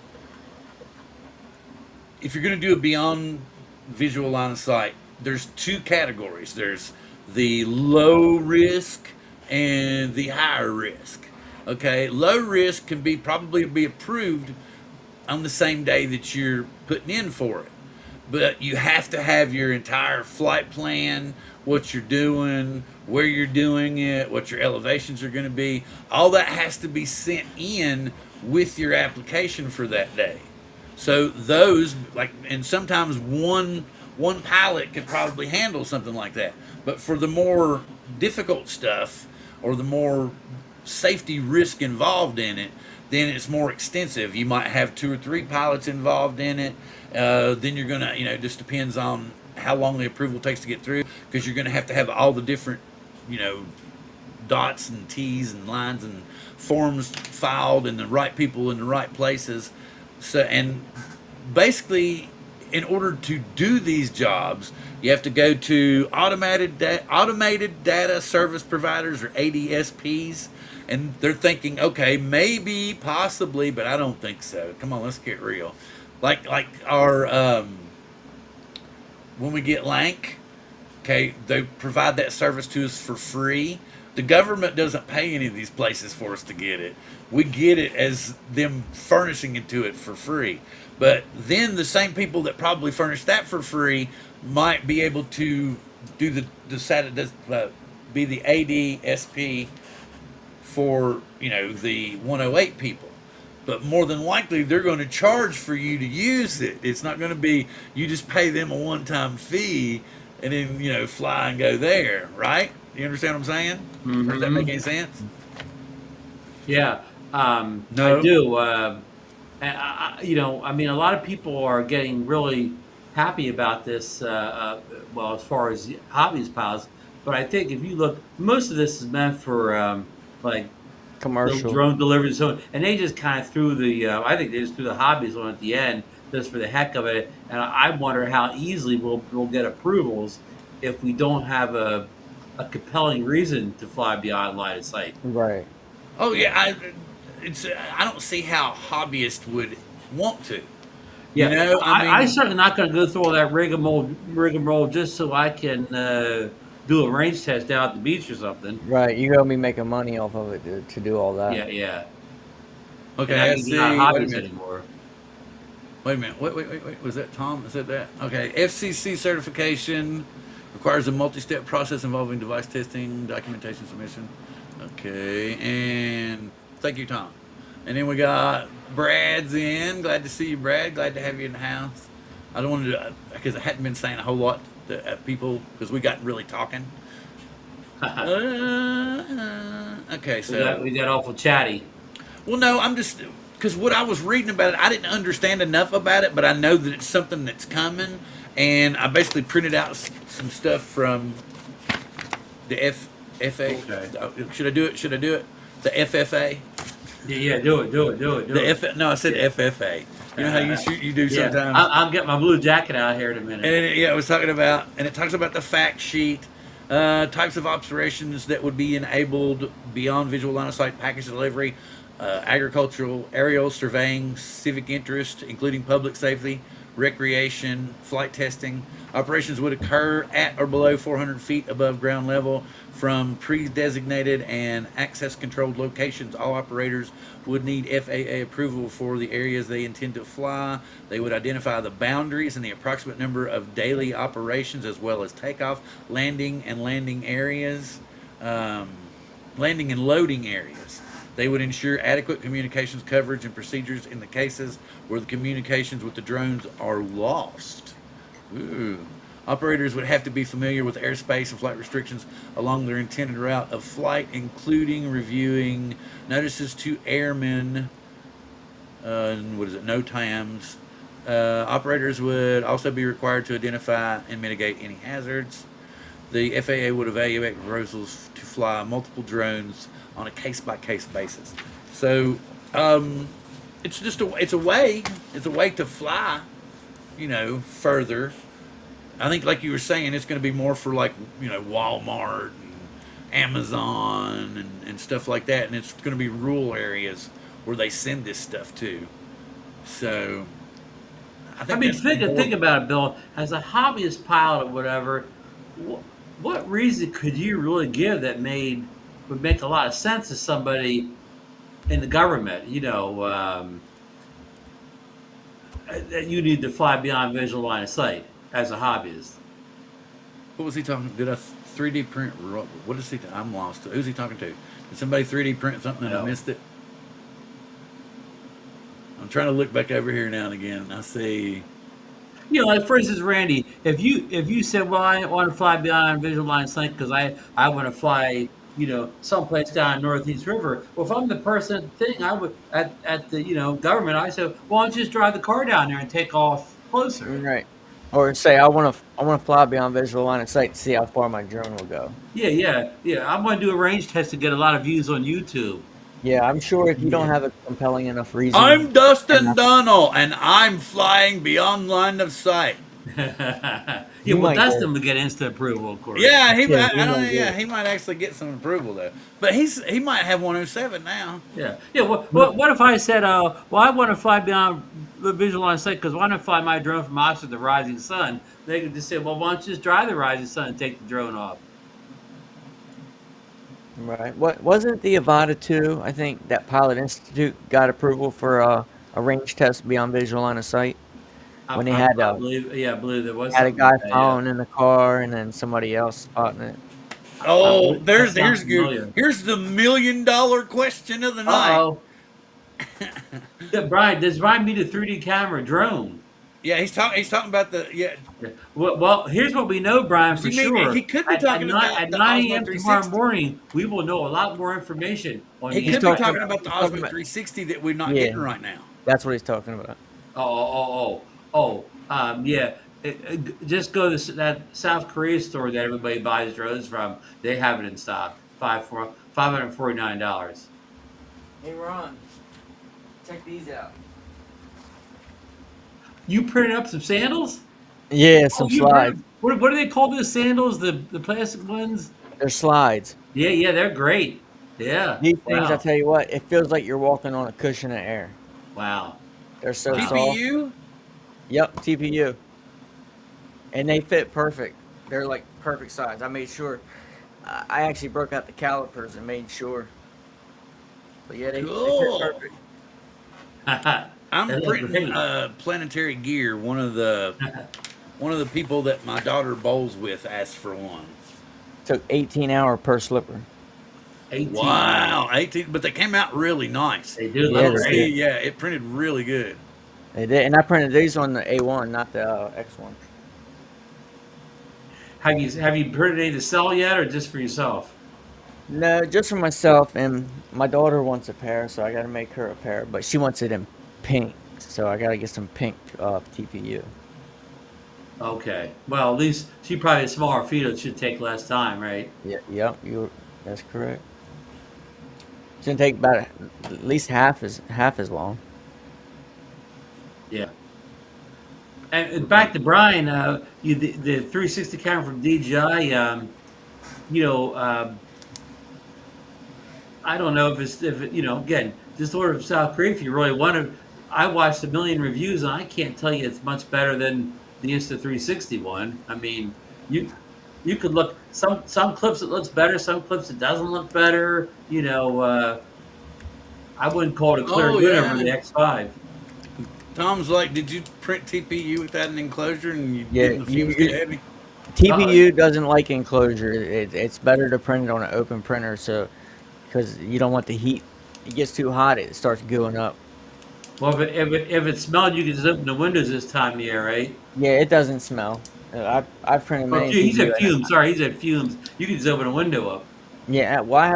if you're going to do a Beyond Visual Line of Sight, there's two categories. There's the low risk and the higher risk. Okay, low risk can probably be approved on the same day that you're putting in for it, but you have to have your entire flight plan, what you're doing, where you're doing it, what your elevations are going to be. All that has to be sent in with your application for that day. So those, and sometimes one pilot could probably handle something like that. But for the more difficult stuff or the more safety risk involved in it, then it's more extensive. You might have 2 or 3 pilots involved in it. Then you're going to, it just depends on how long the approval takes to get through, because you're going to have all the different, dots and T's and lines and forms filed and the right people in the right places. So, and basically, in order to do these jobs, you have to go to automated data service providers, or ADSPs, and they're thinking, okay, maybe, possibly, but I don't think so. Come on, let's get real. Like our when we get Lank, okay, they provide that service to us for free. The government doesn't pay any of these places for us to get it. We get it as them furnishing it to it for free. But then the same people that probably furnish that for free might be able to do be the ADSP for, the 108 people. But more than likely, they're going to charge for you to use it. It's not going to be, you just pay them a one-time fee and then, fly and go there, right? You understand what I'm saying? Mm-hmm. Does that make any sense? Yeah, No. I do. A lot of people are getting really happy about this, as far as hobbyist pilots. But I think if you look, most of this is meant for, commercial drone deliveries. And they just kind of threw I think they just threw the hobbies on at the end just for the heck of it. And I wonder how easily we'll get approvals if we don't have a compelling reason to fly beyond line of sight. Right. Oh yeah, I don't see how hobbyists would want to. Yeah, I'm certainly not going to go through all that rigmarole just so I can do a range test down at the beach or something. Right, you're going to be making money off of it to do all that. Yeah. Okay, it's not hobbies anymore. Wait a minute. Wait. Was that Tom that said that? Okay, FCC certification requires a multi-step process involving device testing, documentation submission. Okay, and thank you, Tom. And then we got Brad's in. Glad to see you, Brad. Glad to have you in the house. I don't want to, because I hadn't been saying a whole lot to people because we got really talking. Okay, so We got awful chatty. well, no, I'm just because what I was reading about it, I didn't understand enough about it, but I know that it's something that's coming, and I basically printed out some stuff from the FFA. Okay. Should I do it? Should I do it? The FFA. Yeah, do it. The F. No, I said FFA. You know how you do Yeah, sometimes. I'll get my blue jacket out here in a minute. And it was talking about, and it talks about the fact sheet, types of operations that would be enabled beyond visual line of sight package delivery, agricultural, aerial surveying, civic interest, including public safety, recreation, flight testing. Operations would occur at or below 400 feet above ground level from pre-designated and access-controlled locations. All operators would need FAA approval for the areas they intend to fly. They would identify the boundaries and the approximate number of daily operations, as well as takeoff, landing, and landing areas, landing and loading areas. They would ensure adequate communications coverage and procedures in the cases where the communications with the drones are lost. Ooh. Operators would have to be familiar with airspace and flight restrictions along their intended route of flight, including reviewing notices to airmen, no times. Operators would also be required to identify and mitigate any hazards. The FAA would evaluate proposals to fly multiple drones on a case-by-case basis. So it's just a way to fly, further. I think, like you were saying, it's going to be more for like Walmart and Amazon and stuff like that, and it's going to be rural areas where they send this stuff to. So I mean, think about it, Bill. As a hobbyist pilot or whatever, what reason could you really give that would make a lot of sense to somebody in the government? That you need to fly beyond visual line of sight as a hobbyist. What was he talking? Did I 3D print? What is he? I'm lost. Who's he talking to? Did somebody 3D print something and I missed it? I'm trying to look back over here now and again. And I see. Like for instance, Randy, if you said, "Well, I want to fly beyond visual line of sight because I want to fly, someplace down Northeast River." Well, if I'm the person thing, I would at the government, I said, "Well, why don't you just drive the car down there and take off closer?" Right. Or say I want to fly beyond visual line of sight to see how far my drone will go. Yeah. I'm going to do a range test to get a lot of views on YouTube. Yeah, I'm sure if you don't have a compelling enough reason. I'm Dustin Dunnell, and I'm flying beyond line of sight. Dustin would get instant approval, of course. Yeah, he might actually get some approval though. But he might have 107 now. Yeah. What if I said, "Well, I want to fly beyond the visual line of sight because I want to fly my drone from Oxford to the rising sun." They could just say, "Well, why don't you just drive the rising sun and take the drone off?" Right. What wasn't the Avata 2? I think that Pilot Institute got approval for a range test beyond visual line of sight. When he had I believe there was. Had a guy following in the car and then somebody else spotting it. Oh, here's the $1 million question of the night. Brian, does Brian need a 3D camera drone? Yeah, he's talking about Well, here's what we know, Brian, for sure. He could be talking about at 9 a.m. tomorrow morning. We will know a lot more information. He could be talking about the Osmo 360 that we're not getting right now. That's what he's talking about. Just go to that South Korea store that everybody buys drones from. They have it in stock. $549. Hey, Ron, check these out. You printed up some sandals? Yeah, some slides. What do they call those sandals? The plastic ones? They're slides. Yeah, they're great. Yeah. These things, I tell you what, it feels like you're walking on a cushion of air. Wow. They're so soft. TPU? Yep, TPU. And they fit perfect. They're like perfect size. I made sure. I actually broke out the calipers and made sure. But yeah, they fit perfect. I'm printing planetary gear. One of the people that my daughter bowls with asked for one. Took 18 hours per slipper. 18. Wow, 18, but they came out really nice. They do look great. Yeah, it printed really good. They did, and I printed these on the A1, not the X1. Have you printed any to sell yet, or just for yourself? No, just for myself, and my daughter wants a pair, so I got to make her a pair. But she wants it in pink, so I got to get some pink TPU. Okay. Well, at least she probably a smaller feet. It should take less time, right? Yeah, yep, that's correct. It's gonna take about at least half as long. Yeah. And back to Brian, the 360 camera from DJI. You know, I don't know if again, just order from South Korea if you really want to. I watched a million reviews and I can't tell you it's much better than the Insta360 one. I mean, you could look some clips it looks better, some clips it doesn't look better. I wouldn't call it a clear good over the X5. Tom's like, did you print TPU without an enclosure and you Yeah, didn't feel too heavy? TPU doesn't like enclosure. It's better to print it on an open printer, so because you don't want the heat. It gets too hot, it starts going up. Well, if it smelled, you could just open the windows this time of year, right? Yeah, it doesn't smell. I've printed Oh, many he said TPU. fumes. Sorry, he said fumes. You could just open a window up. Yeah, well, I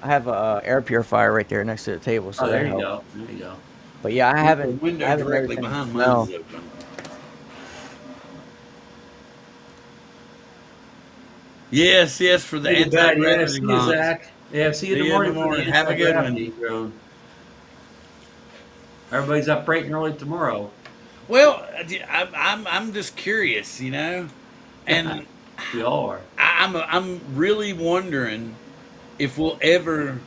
have a air purifier right there next to the table, so Oh, there that you helps. go. There you go. But yeah, I haven't. The window I haven't directly noticed any behind smell. mine is open. Yes, for the anti-gravity See you, launch. Zach. Yeah, see you in See the you morning. For the Have a good one. anti-gravity drone. Everybody's up bright and early tomorrow. Well, I'm just curious, and We all are. I'm really wondering if we'll ever,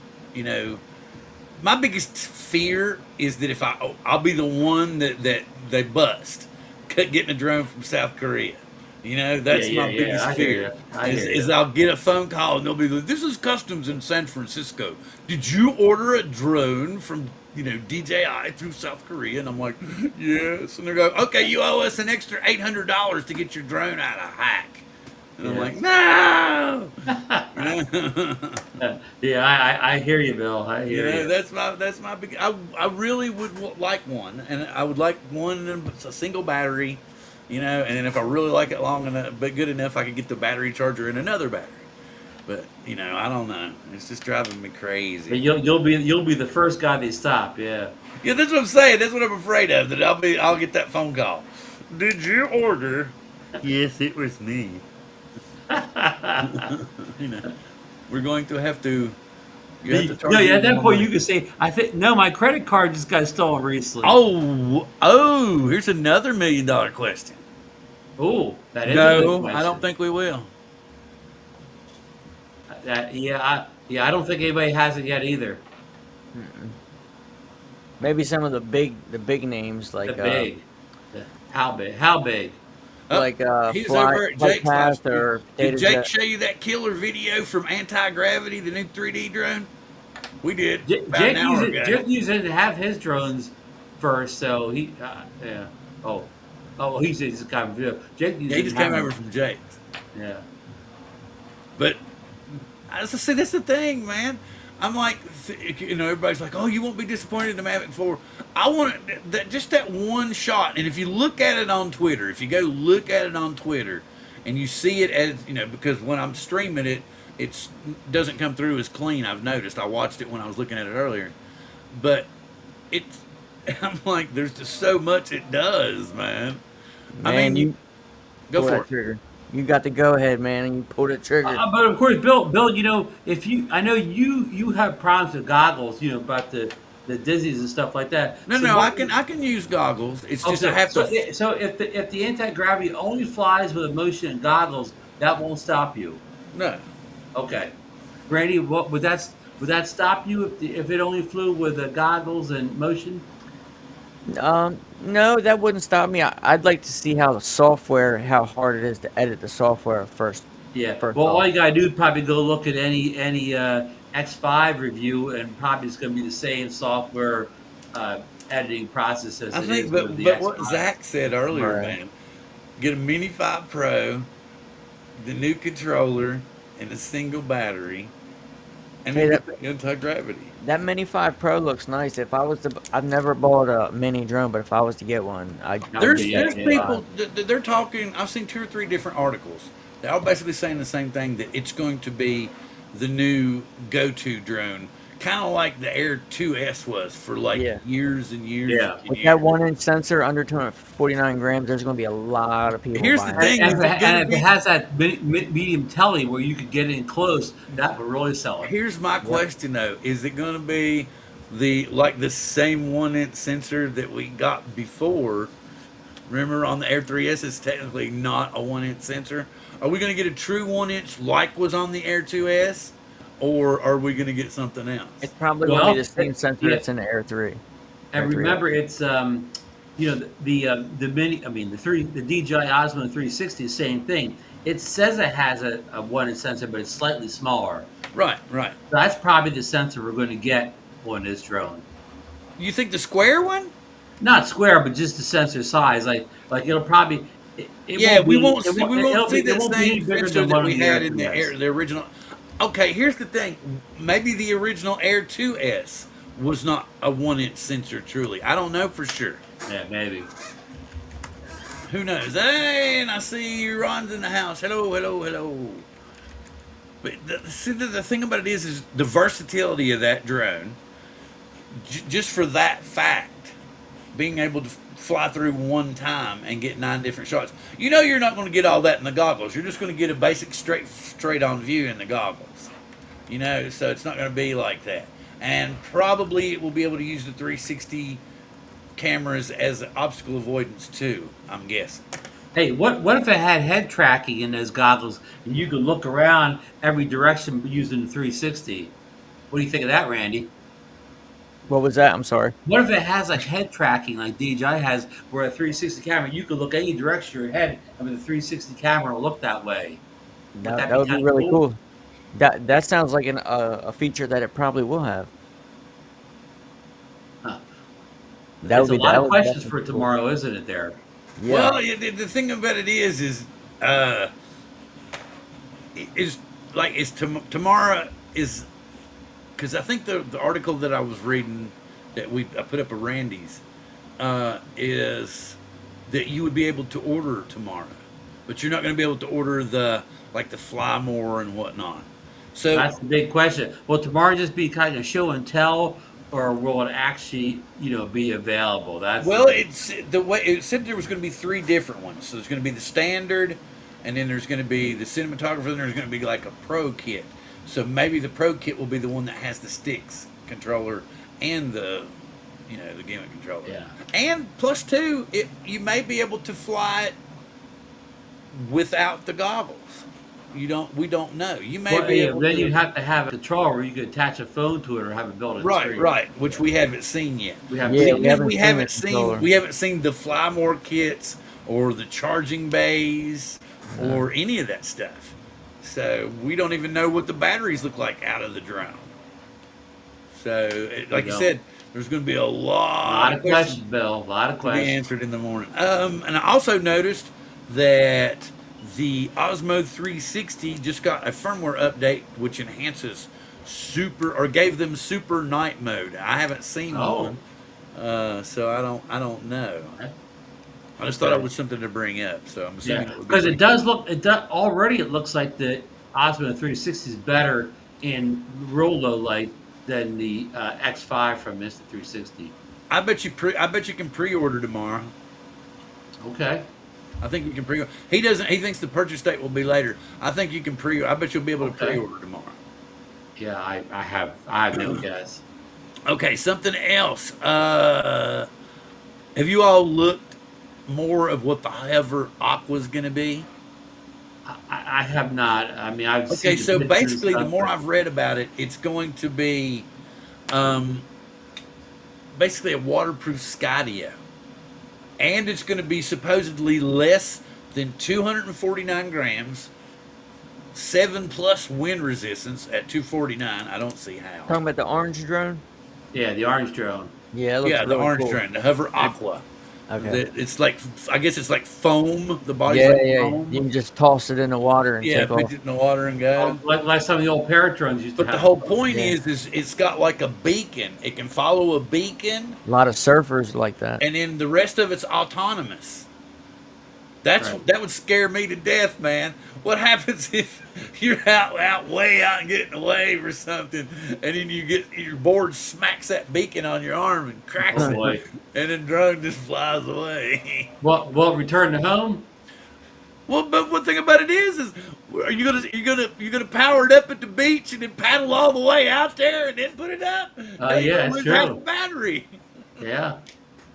my biggest fear is that if I'll be the one that they bust getting a drone from South Korea. That's my biggest I hear fear. you. I hear Is you. I'll get a phone call and they'll be like, "This is customs in San Francisco. Did you order a drone from DJI through South Korea?" And I'm like, "Yes." And they go, "Okay, you owe us an extra $800 to get your drone out of hack." And I'm like, "No." Yeah, I hear you, Bill. I hear you. That's my big. I really would like one, and I would like one in a single battery, and then if I really like it long enough, but good enough, I could get the battery charger in another battery. But I don't know. It's just driving me crazy. But you'll be the first guy they stop. Yeah. Yeah, that's what I'm saying. That's what I'm afraid of. That I'll get that phone call. Did you order? Yes, it was me. We're going to have to. You have to charge me At that more point money. you could say, "I think no, my credit card just got stolen recently." Oh! Here's another $1 million question. Oh, that is a good No, question. I don't think we will. I don't think anybody has it yet either. Maybe some of the big names like How big? How big? like He's Fly, over at Flight Jake's last Path or Did Data Jake Jet. show you that killer video from Antigravity, the new 3D drone? We did. About an Jake hour ago. used it to have his drones first, so he yeah. He said he's kind of video. Jake used He it just to came have over them. from Jake's. Yeah. But see, that's the thing, man. I'm like, everybody's like, "Oh, you won't be disappointed in the Mavic 4." I want just that one shot. And if you look at it on Twitter, if you go look at it on Twitter, and you see it as because when I'm streaming it, it doesn't come through as clean. I've noticed. I watched it when I was looking at it earlier, but I'm like, there's just so much it does, man. I Man, mean, you go pull for that it. trigger. You got the go ahead, man, and you pull the trigger. But of course, Bill, I know you have problems with goggles, about the dizzies and stuff like that. No, I can use goggles. It's just I have to. So if the anti-gravity only flies with a motion and goggles, that won't stop you. No. Okay, Randy, what would that stop you if it only flew with the goggles and motion? No, that wouldn't stop me. I'd like to see how hard it is to edit the software first. Yeah. First Well, all off. you gotta do is probably go look at any X5 review, and probably it's gonna be the same software editing process as I it think, is but with the what X5. Zach said earlier, Right. man, get a Mini 5 Pro, the new controller, and a single battery, and Hey, then that get the anti-gravity. that Mini 5 Pro looks nice. If I was to, I've never bought a mini drone, but if I was to get one, That I'd would get be that There's it. Mini Yeah. 5. people they're talking. I've seen 2 or 3 different articles. They're all basically saying the same thing, that it's going to be the new go-to drone, kind of like the Air 2S was for like Yeah. years and years Yeah. and With that years. 1-inch sensor under 249 grams, there's going to be a lot of people Here's the buying it. thing: is it going to And if it be? has that medium telly where you could get in close, that would really sell it. Here's my Yep. question though: is it going to be the same 1-inch sensor that we got before? Remember, on the Air 3S, it's technically not a 1-inch sensor. Are we going to get a true 1-inch like was on the Air 2S, or are we going to get something else? It's probably going to be Well, the same sensor yeah. that's in the Air 3. And Air 3S. remember, it's you know, the mini. I mean, the DJI Osmo 360 is the same thing. It says it has a 1-inch sensor, but it's slightly smaller. Right, right. That's probably the sensor we're going to get on this drone. You think the square one? Not square, but just the sensor size. Like it'll probably. Yeah, we won't it see. We won't see it that won't be any same bigger sensor than that one we of the had Air in the 3S. the original. Okay, here's the thing. Maybe the original Air 2S was not a 1-inch sensor. Truly, I don't know for sure. Yeah, maybe. Who knows? Hey, and I see Ron's in the house. Hello, hello, hello. But the thing about it is the versatility of that drone. Just for that fact, being able to fly through one time and get 9 different shots. You know, you're not going to get all that in the goggles. You're just going to get a basic straight on view in the goggles. You know, so it's not going to be like that. And probably it will be able to use the 360 cameras as obstacle avoidance too, I'm guessing. Hey, what if it had head tracking in those goggles and you could look around every direction using the 360? What do you think of that, Randy? What was that? I'm sorry. What if it has like head tracking like DJI has, where a 360 camera, you could look any direction your head, and with a 360 camera will look that way? Would That that be would be kind of really cool? cool. That sounds like a feature that it probably will have. Huh. That It's would a be lot that of would questions definitely for be cool. tomorrow, isn't it? There. Yeah. Well, the thing about it is tomorrow is, because I think the article that I was reading that I put up a Randy's is that you would be able to order tomorrow, but you're not going to be able to order the fly more and whatnot. So That's the big question. Will tomorrow just be kind of show and tell, or will it actually, be available? That's well, it's the way it said there was going to be 3 different ones. So there's going to be the standard, and then there's going to be the cinematographer, and there's going to be like a pro kit. So maybe the pro kit will be the one that has the sticks controller and the gimmick controller. Yeah. And plus 2, you may be able to fly it without the goggles. We don't know. You may Well, be yeah, able then to. you'd have to have a controller where you could attach a phone to it or have it built in Right, screen. right, which we haven't seen yet. We haven't Yeah, seen we it. haven't we seen haven't the seen controller. we haven't seen the fly more kits or the charging bays or any of that stuff. So we don't even know what the batteries look like out of the drone. So, like you don't. said, there's going to be a A lot lot of questions, Bill. A lot of to be questions. answered in the morning. And I also noticed that the Osmo 360 just got a firmware update which enhances gave them super night mode. I haven't seen Oh. one, so I don't know. Okay. I just thought it was something to bring up. So I'm assuming Yeah, it would be because pretty it does look. It does already. It looks like the Osmo 360 is better in real low light than the X5 from Mr. 360. I bet you can pre-order tomorrow. Okay. I think you can pre. He doesn't. He thinks the purchase date will be later. I think you can pre. I bet you'll be able to Okay. pre-order tomorrow. Yeah, I have no guess. Okay, something else. Have you all looked more of what the Hover Aqua is going to be? I have not. I mean, I've Okay, seen the so pictures and basically, the stuff, more but- I've read about it, it's going to be basically a waterproof Skydio. And it's going to be supposedly less than 249 grams, 7+ wind resistance at 249. I don't see how. Talking about the orange drone? Yeah, the orange drone. Yeah, it looks Yeah, the really orange cool. drone, the Hover Aqua. Okay. It's like, I guess it's like foam. The body's Yeah, like yeah. foam. You can just toss it in the water and Yeah, take pitch off. it in the water and go. Like some of the old Paratrons used to But the have. whole point Yeah. is it's got like a beacon. It can follow a beacon, A lot of surfers like that. and then the rest of it's autonomous. Right. That would scare me to death, man. What happens if you're way out and getting a wave or something, and then your board smacks that beacon on your arm and cracks Oh it, boy. and then drone just flies away. Well, return to home. Well, but one thing about it is are you gonna power it up at the beach and then paddle all the way out there and then put it up? No, you're Yeah, gonna it's lose half the true. battery. Yeah,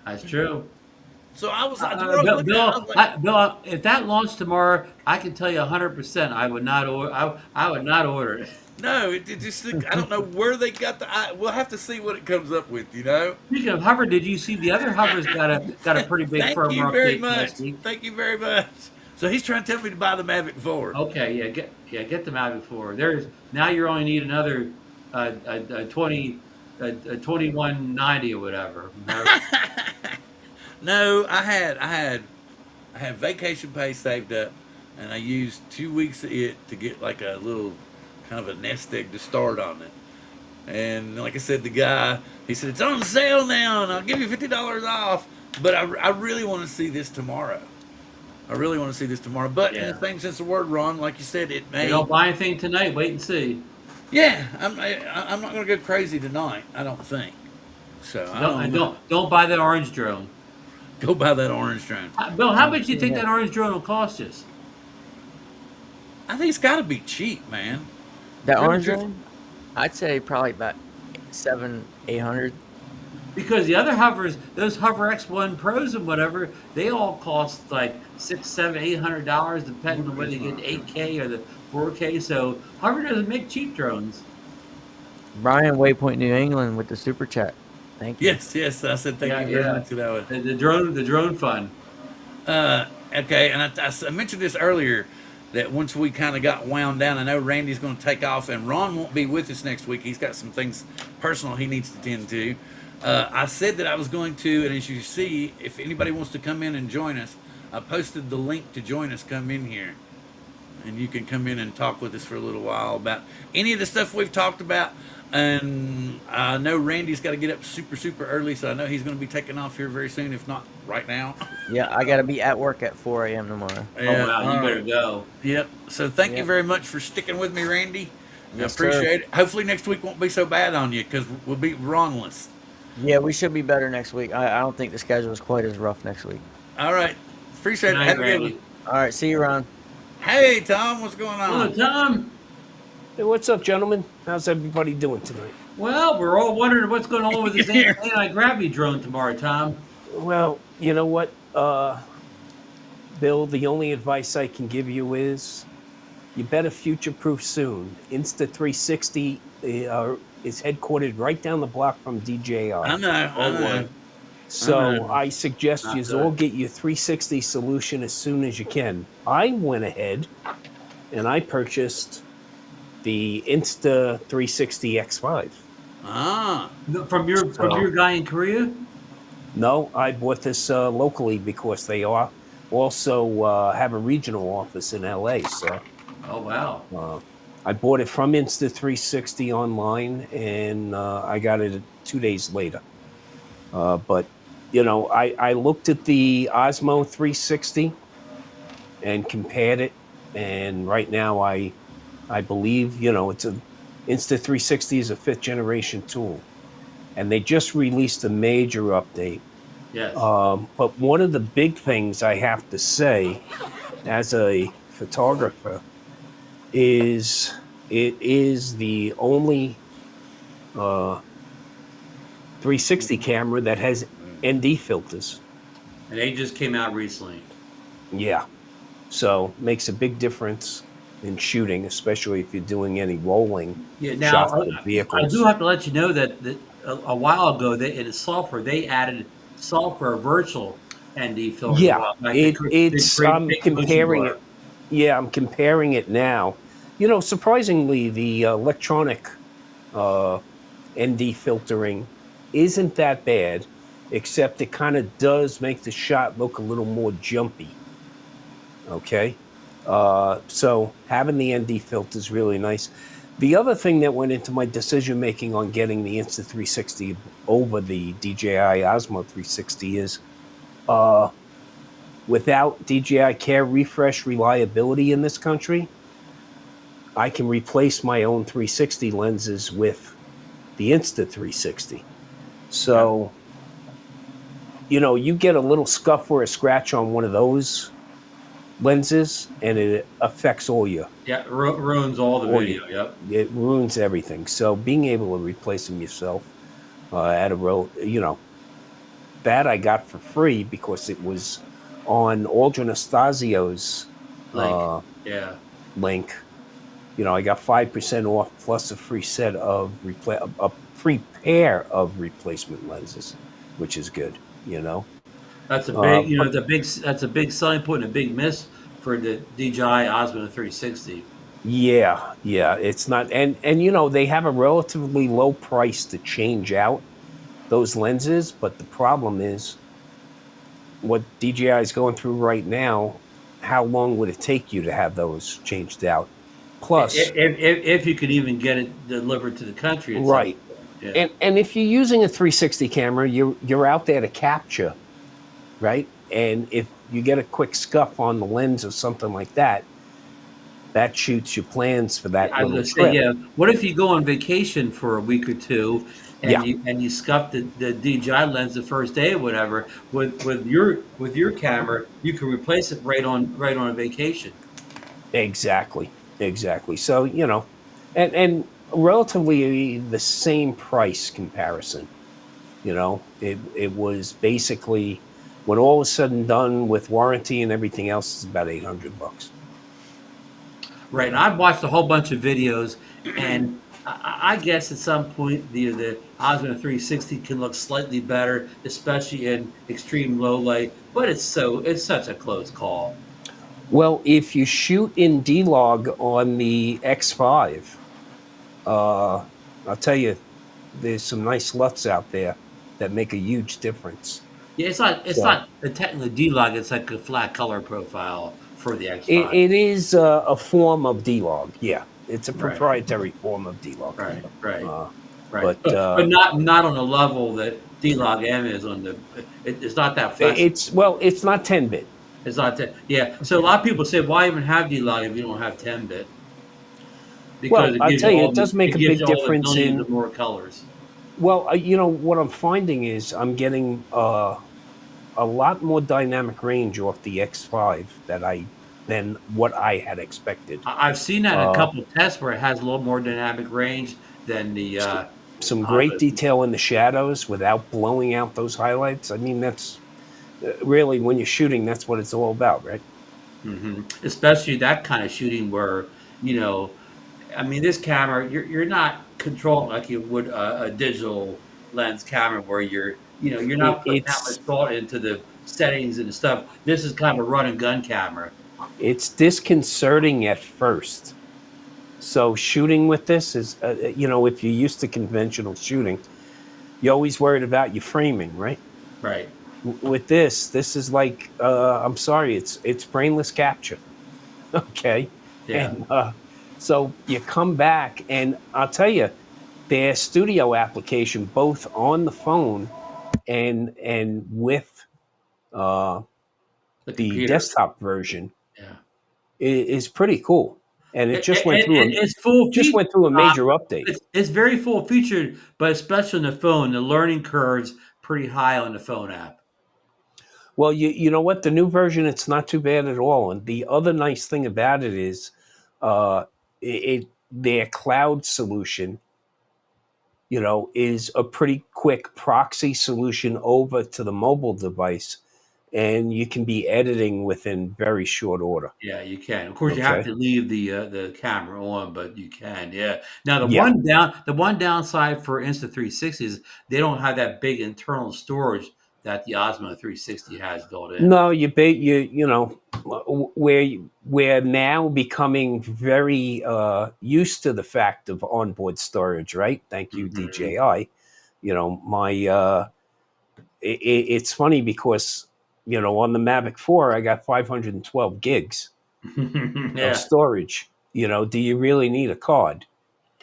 that's true. So I was looking at Bill, it, I was like, Bill, if that launched tomorrow, I can tell you 100%. I would not order. I would not order it. no, it just I don't know where they got we'll have to see what it comes up with, you know. Speaking of hover, did you see the other hovers got a pretty big Thank you firmware very update much. last week? Thank you very much. So he's trying to tell me to buy the Mavic 4. Okay, get them out before. There's now you only need another a 2190 or whatever. No, I had vacation pay saved up, and I used 2 weeks of it to get like a little kind of a nest egg to start on it. And like I said, the guy, he said it's on sale now, and I'll give you $50 off. But I really want to see this tomorrow. But in Yeah. the same sense of the word, Ron, like you said, it may. You don't buy anything tonight. Wait and see. Yeah, I'm not going to go crazy tonight. I don't think. So I don't know. Don't buy that orange drone. Go buy that orange drone. Bill, how much do you think that orange drone will cost us? I think it's got to be cheap, man. That Really orange just- one? I'd say probably about 700-800. Because the other hovers, those Hover X1 Pros and whatever, they all cost like $600, $700, $800, depending on whether you get 8K or the 4K. So Hover doesn't make cheap drones. Brian, Waypoint, New England, with the super chat. Thank you. Yes. I said thank you very much for that one. The drone fund. Okay, and I mentioned this earlier that once we kind of got wound down, I know Randy's going to take off, and Ron won't be with us next week. He's got some things personal he needs to tend to. I said that I was going to, and as you see, if anybody wants to come in and join us, I posted the link to join us. Come in here, and you can come in and talk with us for a little while about any of the stuff we've talked about. And I know Randy's got to get up super early, so I know he's going to be taking off here very soon, if not right now. Yeah, I got to be at work at 4 a.m. tomorrow. Oh, wow, you better go. Yep. So thank you Yep. very much for sticking with me, Randy. Yes, I appreciate it. Hopefully next week won't be so bad on you because we'll be Ronless. Yeah, we should be better next week. I don't think the schedule is quite as rough next week. All right. Appreciate Good it. night, Have a good Randy. one. All right, see you, Ron. Hey, Tom, what's going Hello, on? Tom. Hey, what's up, gentlemen? How's everybody doing tonight? Well, we're all wondering what's going on with this anti-gravity drone tomorrow, Tom. Well, you know what, Bill, the only advice I can give you is you better future-proof soon. Insta360 is headquartered right down the block from DJI. I know. So I suggest Not you good. all get your 360 solution as soon as you can. I went ahead and I purchased the Insta360 X5. Ah. From your guy in Korea? No, I bought this locally because they are also have a regional office in LA. So Oh, wow. I bought it from Insta360 online, and I got it 2 days later. But you know, I looked at the OSMO 360 and compared it, and right now I believe, you know, it's a Insta360 is a 5th generation tool, and they just released a major update. Yes. But one of the big things I have to say as a photographer is it is the only 360 camera that has ND filters. And they just came out recently. Yeah. So makes a big difference in shooting, especially if you're doing any rolling Yeah. Now, shots with I vehicles. do have to let you know that a while ago, in the software, they added software virtual ND filter. Yeah, it's I'm Make the motion comparing blur. it. Yeah, I'm comparing it now. You know, surprisingly, the electronic ND filtering isn't that bad. except it kind of does make the shot look a little more jumpy. Okay. So having the ND filter is really nice. The other thing that went into my decision making on getting the Insta360 over the DJI Osmo 360 is without DJI Care refresh reliability in this country, I can replace my own 360 lenses with the Insta360. So, you know, you get a little scuff or a scratch on one of those lenses and it affects all your ruins all the video. Yep, it ruins everything. So being able to replace them yourself at a you know, that I got for free because it was on Aldrin Astasio's link. You know, I got 5% off plus a free set of a free pair of replacement lenses, which is good. You know, that's a big that's a big selling point and a big miss for the DJI Osmo 360. Yeah, it's not, and you know, they have a relatively low price to change out those lenses, but the problem is what DJI is going through right now. How long would it take you to have those changed out? Plus, if you could even get it delivered to the country, right? Yeah. And if you're using a 360 camera, you're out there to capture, right? And if you get a quick scuff on the lens or something like that, that shoots your plans for that little trip. Yeah. What if you go on vacation for a week or two and you scuff the DJI lens the first day or whatever? With your camera, you can replace it right on a vacation. Exactly. So, you know, and relatively the same price comparison. You know, it was basically, when all was said and done with warranty and everything else, it's about $800. Right, and I've watched a whole bunch of videos, and I guess at some point the Osmo 360 can look slightly better, especially in extreme low light. But it's such a close call. Well, if you shoot in D-Log on the X5, I'll tell you, there's some nice LUTs out there that make a huge difference. Yeah, it's not technically D-Log. It's like a flat color profile for the X5. It is a form of D-Log. Yeah, it's a proprietary form of D-Log. Right. But not on the level that D-Log M is on the. It's not that fast. It's not 10-bit. It's not 10. Yeah. So a lot of people say, why even have D-Log if you don't have 10-bit? Because I'll tell you, it does make a big difference in the more colors. Well, you know, what I'm finding is I'm getting a lot more dynamic range off the X5 than what I had expected. I've seen that in a couple of tests where it has a little more dynamic range than the. Some great detail in the shadows without blowing out those highlights. I mean, that's really, when you're shooting, that's what it's all about, right? Mm-hmm. Especially that kind of shooting where, you know, I mean, this camera, you're not controlling like you would a digital lens camera where you're not putting that much thought into the settings and stuff. This is kind of a run and gun camera. It's disconcerting at first. So shooting with this is, you know, if you're used to conventional shooting, you're always worried about your framing, right? Right. With this is like, I'm sorry, it's brainless capture. Okay. Yeah. And, so you come back, and I'll tell you, their studio application, both on the phone and with the desktop version, is pretty cool. And it just went through. Went through a major update. It's very full featured, but especially on the phone, the learning curve's pretty high on the phone app. Well, you know what? The new version, it's not too bad at all. And the other nice thing about it is, their cloud solution, you know, is a pretty quick proxy solution over to the mobile device, and you can be editing within very short order. Yeah, you can. Of course, you have to leave the camera on, but you can. Yeah. Now the one downside for Insta360 is they don't have that big internal storage that the Osmo 360 has built in. No, you know, we're now becoming very used to the fact of onboard storage, right? Thank you, DJI. You know, my it's funny because, on the Mavic 4, I got 512 gigs of Yeah. storage. Do you really need a card?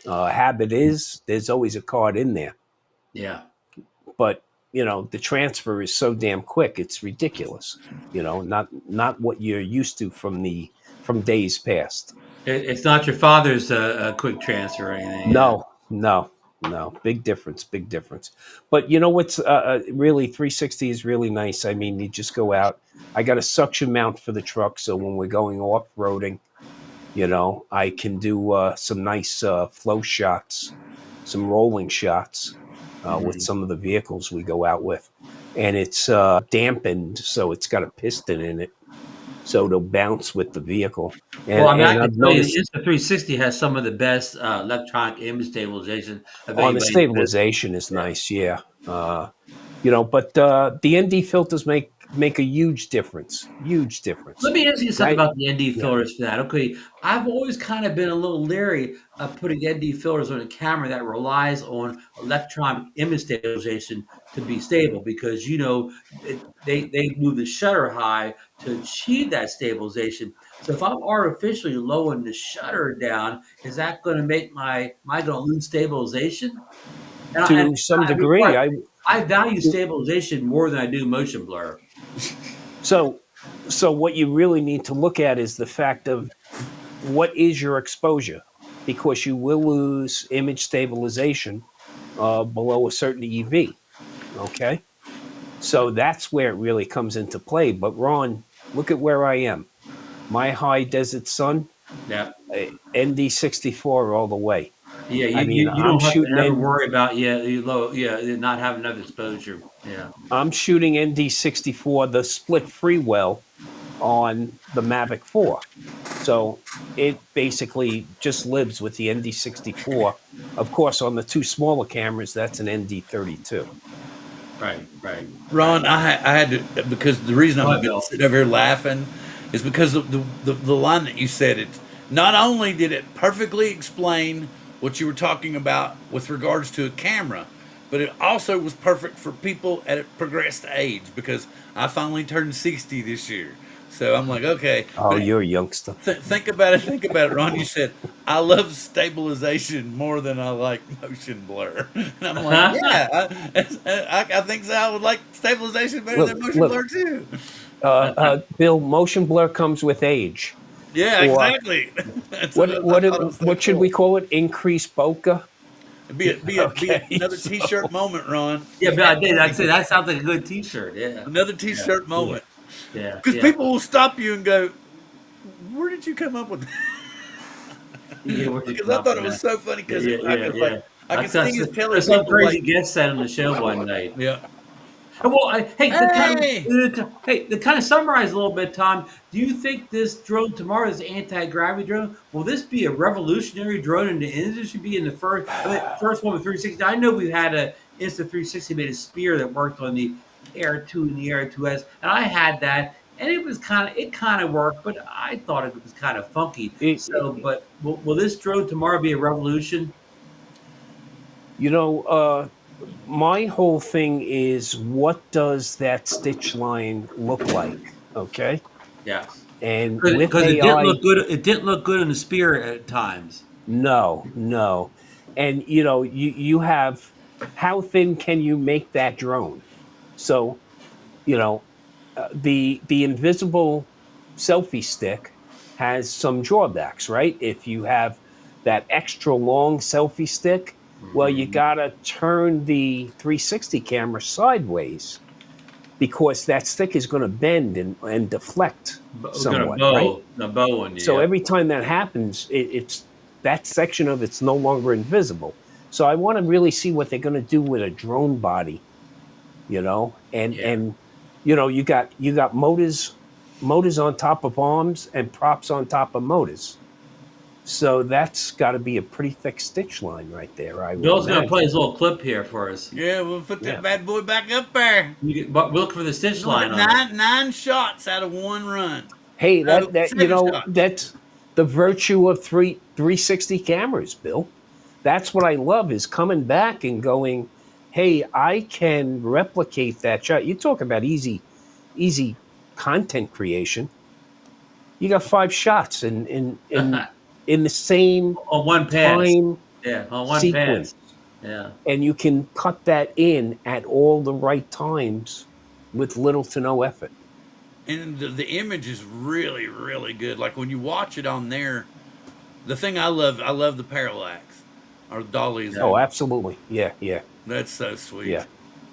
Habit is there's always a card in there, Yeah. but the transfer is so damn quick, it's ridiculous. Not what you're used to from days past. It's not your father's quick transfer or anything. Yeah. No, big difference, big difference. But what's really 360 is really nice. I mean, you just go out. I got a suction mount for the truck, so when we're going off-roading, I can do some nice flow shots, some rolling shots with some of the vehicles we go out with. And it's dampened, so it's got a piston in it, so it'll bounce with the vehicle. And, Well, I mean, I and I've can tell you, noticed the Insta360 has some of the best electronic image stabilization of on the anybody's stabilization is business. nice, yeah. But the ND filters make a huge difference. Huge difference. Let me ask you something Right? about the ND Yeah. filters for that. Okay, I've always kind of been a little leery of putting ND filters on a camera that relies on electronic image stabilization to be stable because they move the shutter high to achieve that stabilization. So if I'm artificially lowering the shutter down, is that going to make am I going to lose stabilization? And To some I mean, degree, I value stabilization more than I do motion blur. so what you really need to look at is the fact of what is your exposure, because you will lose image stabilization below a certain EV. Okay, so that's where it really comes into play. But Ron, look at where I am. My high desert sun, Yeah. ND64 all the way. Yeah, I mean, you I'm don't have to shooting ever worry about not having enough exposure. Yeah. I'm shooting ND64, the split freewell on the Mavic 4. So it basically just lives with the ND64. Of course, on the two smaller cameras, that's an ND32. Right. Ron, I had to, because the reason Go I'm ahead, Bill. sitting over here laughing is because of the line that you said. It not only did it perfectly explain what you were talking about with regards to a camera, but it also was perfect for people at a progressed age because I finally turned 60 this year. So I'm like, okay, Oh, but you're a youngster. think about it. Think about it, Ron. You said I love stabilization more than I like motion blur, and I'm like, yeah, I think so. I would like stabilization better than motion blur Look, too. Bill, motion blur comes with age. Yeah, Or exactly. That's what I what thought it was so what should we cool. call it? Increased bokeh. Be Okay, another so, T-shirt moment, Ron. Yeah, but I did. I'd say that sounds like a good T-shirt. Yeah. Another Yeah. T-shirt yeah. moment Yeah. because Yeah. people will stop you and go, "Where did you come up with that?" Yeah. Where'd you Because come I up thought with it was that? so funny Yeah. because Yeah. I Yeah. could Yeah. I I could see got us telling some people crazy like, guest said on the show one night. yeah, Well, hey, hey. to kind of summarize a little bit, Tom, do you think this drone tomorrow, this anti-gravity drone, will this be a revolutionary drone in the industry? Be in the first one with 360? I know we've had a Insta360 made a spear that worked on the Air 2 and the Air 2S, and I had that, and it kind of worked, but I thought it was kind of funky. It- So, it- but will this drone tomorrow be a revolution? you know, uh, my whole thing is, what does that stitch line look like? Okay, Yes, and with because it didn't AI, look good. It didn't look good in the spear at times. no. And you have, how thin can you make that drone? So you know the invisible selfie stick has some drawbacks, right? If you have that extra long selfie stick, well, you Mhm. gotta turn the 360 camera sideways because that stick is going to bend and deflect We're gonna somewhat, right? the bow one, So yeah. every time that happens, it's that section of it's no longer invisible. So I want to really see what they're going to do with a drone body, and Yeah. you got motors on top of arms and props on top of motors. So that's got to be a pretty thick stitch line right there, I would Bill's gonna play imagine. his little clip here for us. Yeah, we'll put that Yeah. bad boy back up there. But look for the stitch No, line on it. nine shots out of one run. Hey, No, that seven shots. that's the virtue of 360 cameras, Bill. That's what I love, is coming back and going, hey, I can replicate that shot. You talk about easy content creation. You got 5 shots in the same On one pass. time Yeah, on one sequence, pass. Yeah. and you can cut that in at all the right times with little to no effort. And the image is really, really good. Like when you watch it on there, the thing I love the parallax or dollies. Yeah. Oh, absolutely. Yeah, yeah, That's so sweet. yeah,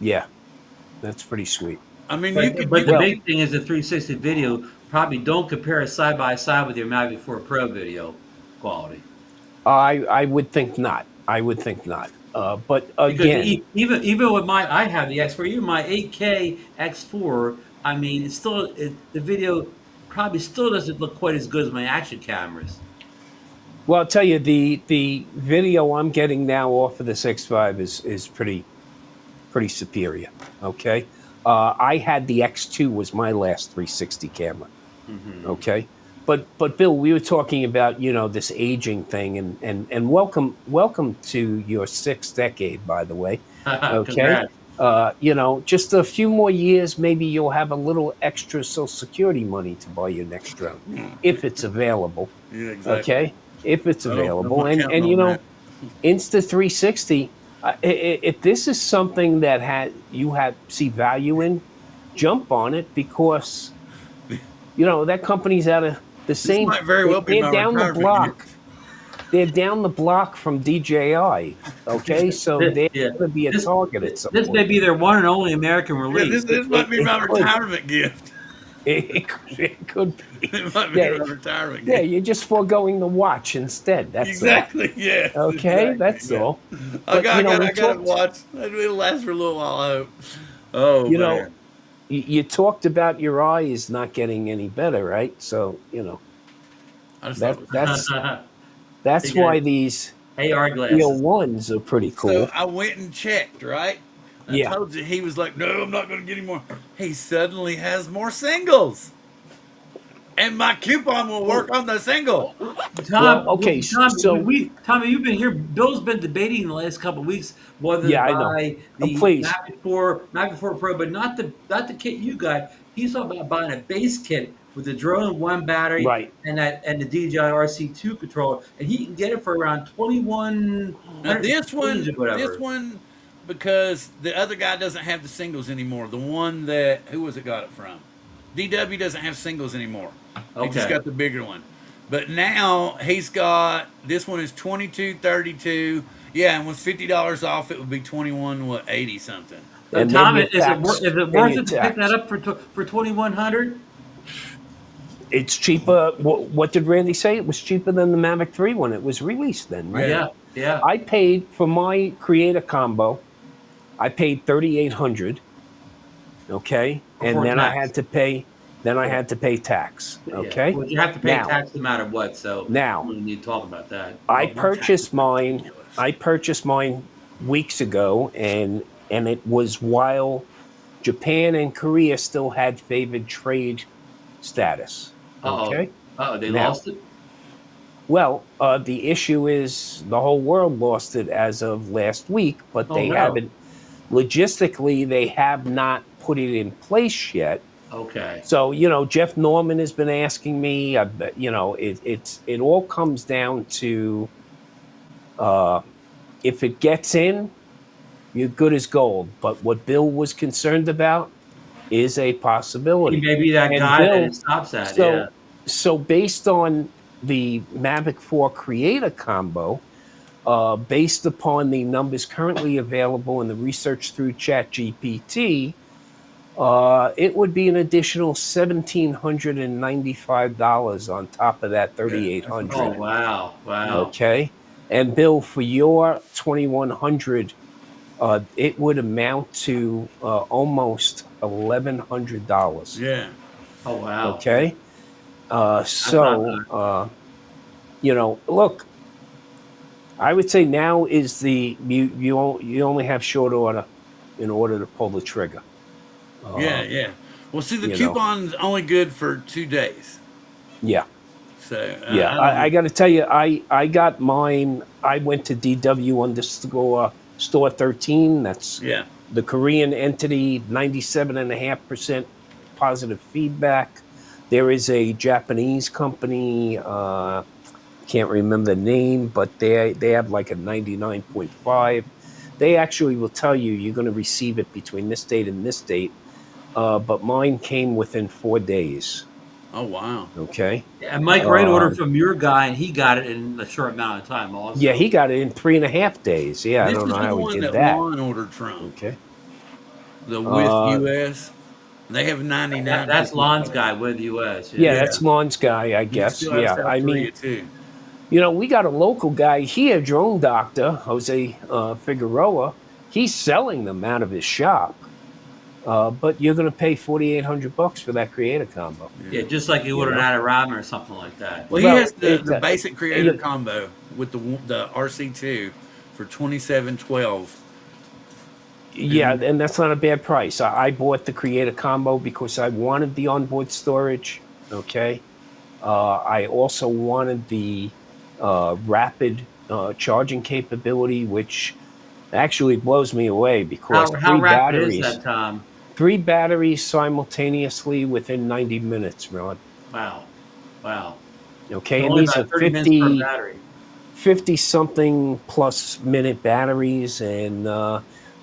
yeah. That's pretty sweet. I mean, But you the could big thing is the 360 video probably don't compare it side by side with your Mavic 4 Pro video quality. I would think not. I would think not. But Because again, even with I have the X4, even my 8K X4, I mean, it's still the video probably still doesn't look quite as good as my action cameras. well, I'll tell you, the video I'm getting now off of the 6.5 is pretty superior. Okay, I had the X2 was my last 360 camera. Okay, but Bill, we were talking about this aging thing, and welcome to your 6th decade, by the way. Okay, Congrats. just a few more years, maybe you'll have a little extra Social Security money to buy your next drone if it's available. Yeah, exactly. Okay, if it's I'm available, not and counting on that. Insta360. If this is something that you see value in, jump on it, because that company's out of the This same. might very well be They're my down the retirement block. gift. They're down the block from DJI. Okay, so they're Yeah. going to be a target at some This point. may be their one and only American Yeah, release. this might be It my could. retirement gift. It could be. It might be Yeah, my retirement yeah, gift. you're just foregoing the watch instead. That's Exactly. Yeah. all. Okay, Exactly, that's yeah. all. I But, got we to talked- watch. It'll last for a little while, I hope. Oh, You man. know, you talked about your eyes not getting any better, right? So I just that thought, that's Yeah. why these AR glasses. real ones are pretty cool. So I went and checked, right? I Yeah. told you he was like, no, I'm not going to get any more. He suddenly has more singles. And my coupon will work on the single. Tom, Well, okay, Tom, so- Tommy, you've been here. Bill's been debating the last couple of weeks whether Yeah, I to know. buy the Please. Mavic 4 Pro, but not the kit you got. He's talking about buying a base kit with the drone, one battery, Right. and the DJI RC2 controller, and he can get it for around 21. Now this one, or whatever. because the other guy doesn't have the singles anymore. The one that, who was it got it from? DW doesn't have singles anymore. He just Okay. got the bigger one. But now he's got, this one is 22.32. Yeah, and with $50 off, it would be 21.80 something. And Tom, then is your it, tax, is it then worth your it to pick tax. that up for 2,100? It's cheaper. What did Randy say? It was cheaper than the Mavic 3 when it was released then, right? Yeah. I paid for my Creator combo. I paid $3,800. Okay, and Before then I tax. had to pay. Then I had to pay tax. Okay. Yeah. Well, you have to pay Now- tax no matter what, so Now. we don't need to talk about that. I Well, purchased mine. ridiculous. I purchased mine weeks ago, and it was while Japan and Korea still had favored trade status. Okay. They Now- lost it? Well, the issue is the whole world lost it as of last week, but Oh, they no. haven't. Logistically, they have not put it in place yet. Okay. So Jeff Norman has been asking me. It all comes down to if it gets in, you're good as gold. But what Bill was concerned about is a possibility. He may be that And guy that Bill- it stops at, So, yeah. so based on the Mavic 4 Creator combo, based upon the numbers currently available in the research through ChatGPT, it would be an additional $1,795 on top of that $3,800. Oh, wow. Okay, and Bill, for your 2,100, it would amount to almost $1,100. Yeah. Oh, wow. Okay, look, I would say now is you only have short order in order to pull the trigger. Yeah. Well, see, the you know. coupon's only good for 2 days. Yeah. So, Yeah, I got to tell you, I got mine. I went to DW Store 13. That's Yeah. the Korean entity, 97.5% positive feedback. There is a Japanese company, can't remember the name, but they have like a 99.5. They actually will tell you you're going to receive it between this date and this date. But mine came within 4 days. Oh wow. Okay. And Mike Wright ordered from your guy, and he got it in a short amount of time. Also, Yeah, he got it in 3.5 days. Yeah, I This don't is know the how he one did that that. Juan ordered from. Okay. The with Uh, US. They have 99. that's Lon's guy with US. Yeah, Yeah. that's Lon's guy, I You guess. still have Yeah, South I Korea mean, too. we got a local guy here, drone doctor, Jose Figueroa. He's selling them out of his shop. But you're going to pay $4,800 for that creator combo. Yeah, just like you would an Adorama or something like that. Well, he has the it's basic creator combo with the RC2 for $27.12. Yeah, and that's not a bad price. I bought the creator combo because I wanted the onboard storage. Okay. I also wanted the rapid charging capability, which actually blows me away because How rapid is that, Tom? 3 batteries simultaneously within 90 minutes, Ron. Wow. Okay, So and only these are about 30 minutes per battery. 50 something plus minute batteries, and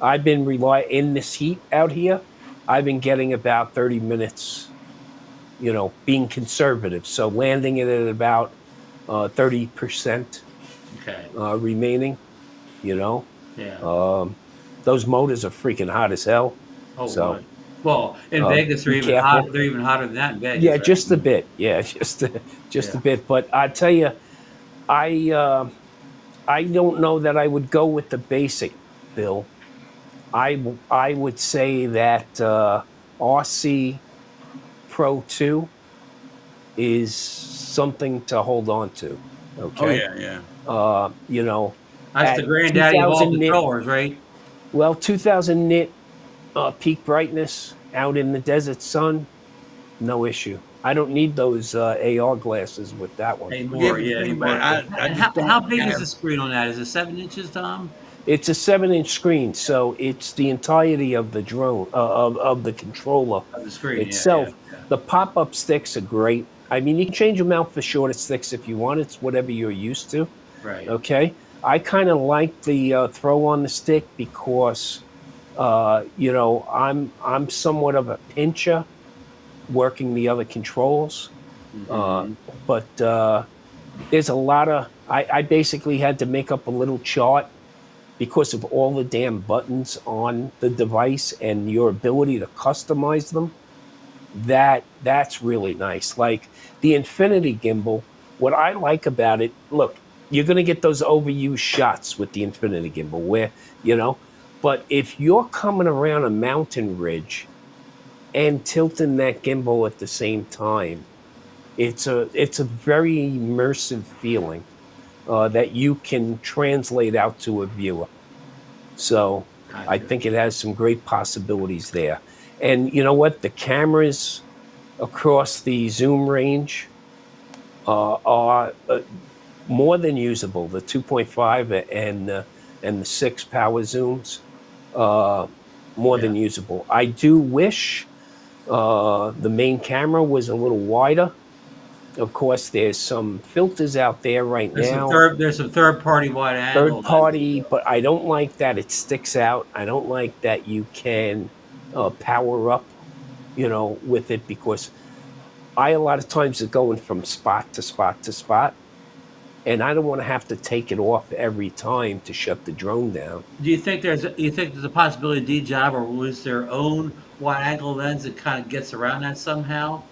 I've been in this heat out here. I've been getting about 30 minutes, being conservative. So landing it at about 30% Okay. remaining, Yeah. those motors are freaking hot as hell. Oh, so boy. Well, in Vegas, they're be even careful. hot. They're even hotter than that in Vegas. Yeah, right? just a bit. Yeah, just a bit. But I tell you, I don't know that I would go with the basic, Bill. I would say that RC Pro 2 is something to hold on to. Okay. Oh yeah. That's the granddaddy of all controllers, right? Well, 2000 nit peak brightness out in the desert sun, no issue. I don't need those AR glasses with that one. Anymore. How big is have- the screen on that? Is it 7 inches, Tom? It's a 7-inch screen, so it's the entirety of the drone of the controller Of the screen, itself. yeah. The pop-up sticks are great. I mean, you can change them out for shorter sticks if you want. It's whatever you're used to. Right. Okay. I kind of like the throw on the stick because, I'm somewhat of a pincher working the other controls. But there's a lot of, I basically had to make up a little chart because of all the damn buttons on the device and your ability to customize them. That's really nice. Like the Infinity gimbal, what I like about it, look, you're going to get those overused shots with the Infinity gimbal where, but if you're coming around a mountain ridge and tilting that gimbal at the same time, it's a very immersive feeling that you can translate out to a viewer. So I think it has some great possibilities there. And you know what? The cameras across the zoom range are more than usable. The 2.5 and the 6 power zooms, more than usable. I do wish the main camera was a little wider. Of course, there's some filters out there right now. There's some third-party wide angle. Third party, but I don't like that it sticks out. I don't like that you can power up, with it, because a lot of times are going from spot to spot to spot, and I don't want to have to take it off every time to shut the drone down. Do you think there's a possibility DJI will release their own wide angle lens that kind of gets around that somehow?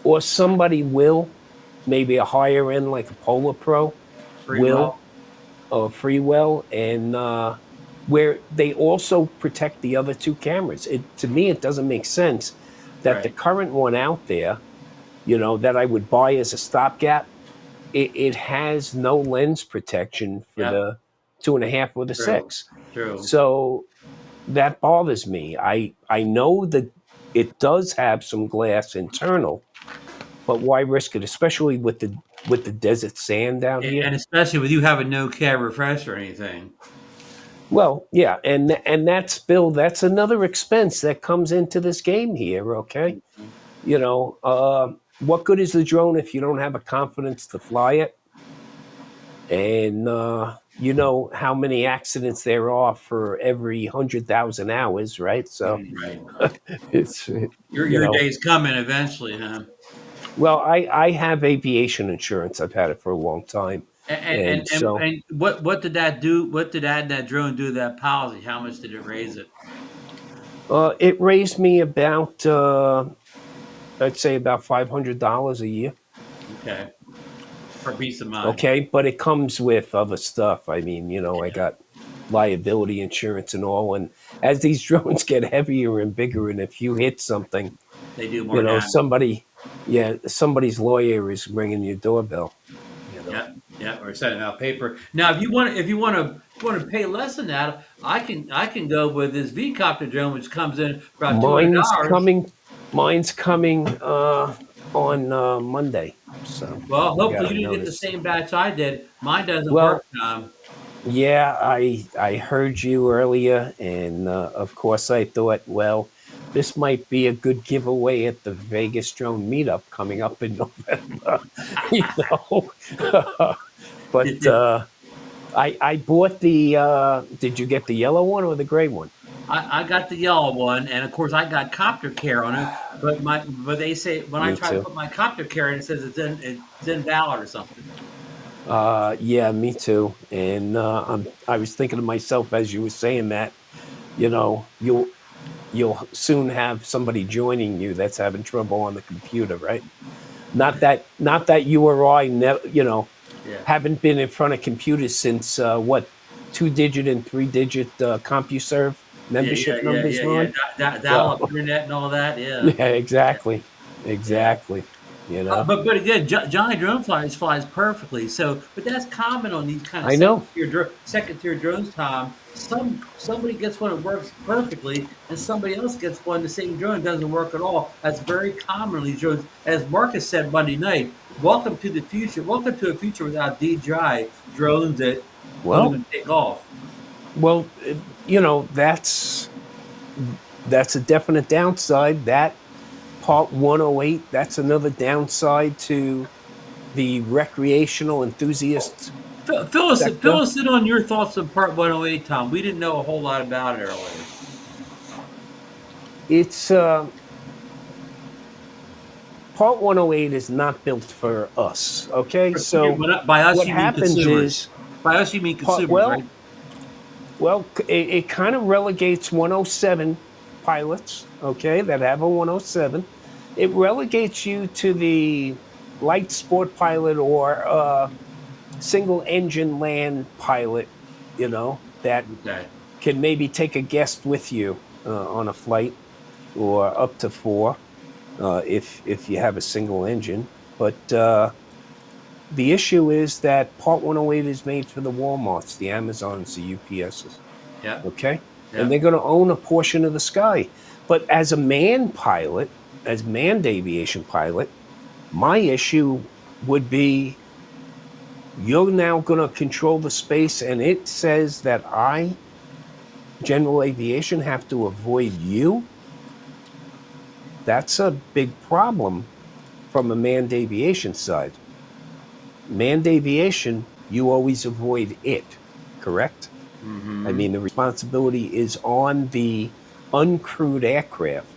Or somebody will, maybe a higher end like a Polar Pro will, or Freewell, and where they also protect the other 2 cameras. To me, it doesn't make sense that the current one out there, that I would buy as a stopgap, it has no lens protection for the 2.5 or the 6. True. So that bothers me. I know that it does have some glass internal, but why risk it, especially with the desert sand down here? And especially with you having no CAD refresh or anything. Well, yeah, and that's Bill. That's another expense that comes into this game here. Okay, you know, what good is the drone if you don't have a confidence to fly it? And you know how many accidents there are for every 100,000 hours, right? So Right. it's you Your know, day's coming eventually, huh? well, I have aviation insurance. I've had it for a long time, and so And what did that do? What did adding that drone do to that policy? How much did it raise it? it raised me about I'd say about $500 a year. Okay, for peace of mind. Okay, but it comes with other stuff. I mean, you know, I Yeah, got liability insurance and all. And as these drones get heavier and bigger, and if you hit something, they do you more know, damage. somebody's lawyer is ringing your doorbell. You know, Yeah, yeah, or sending out paper. Now, if you want to pay less than that, I can go with this V copter drone, which comes in about mine's $200. coming. Mine's coming on Monday. So Well, I hopefully got a you didn't get the notice. same batch I did. Mine doesn't work. Well, yeah, I heard you earlier, and of course I thought, well, this might be a good giveaway at the Vegas Drone Meetup coming up in November, you know. But I bought the. Did you get the yellow one or the gray one? I got the yellow one, and of course I got copter care on it. But they say when I Me try to too. put my copter care in, it says it's invalid or something. Yeah, me too. And I was thinking to myself as you were saying that, you know, you'll soon have somebody joining you that's having trouble on the computer, right? Not that you or I never, you know, Yeah. haven't been in front of computers since what 2-digit and 3-digit CompuServe membership numbers, Yeah. Ron. Dial So up internet and all that. Yeah. yeah, exactly, Yeah. exactly. You know, But again, Johnny Drone flies perfectly. So, but that's common on these kind of I know. second tier drones. Tom, somebody gets one that works perfectly, and somebody else gets one the same drone doesn't work at all. That's very common on these drones. As Marcus said Monday night, welcome to the future. Welcome to a future without DJI drones that don't Well, even take off. well, you know, that's a definite downside. That Part 108, that's another downside to the recreational enthusiast Fill sector. us in on your thoughts on Part 108, Tom. We didn't know a whole lot about it earlier. It's Part 108 is not built for us. Okay, so By us, what you mean happens consumers. is By us, you mean part consumers, right? well, it kind of relegates 107 pilots, okay, that have a 107. It relegates you to the light sport pilot or single engine land pilot, you know, that Okay. can maybe take a guest with you on a flight or up to four if you have a single engine. But the issue is that Part 108 is made for the Walmarts, the Amazons, the UPSs. Yeah. Okay, and Yeah. they're going to own a portion of the sky. But as a manned pilot, as manned aviation pilot, my issue would be you're now going to control the space, and it says that I, general aviation, have to avoid you. That's a big problem from a manned aviation side. Manned aviation, you always avoid it, correct? I Mm-hmm. mean, the responsibility is on the uncrewed aircraft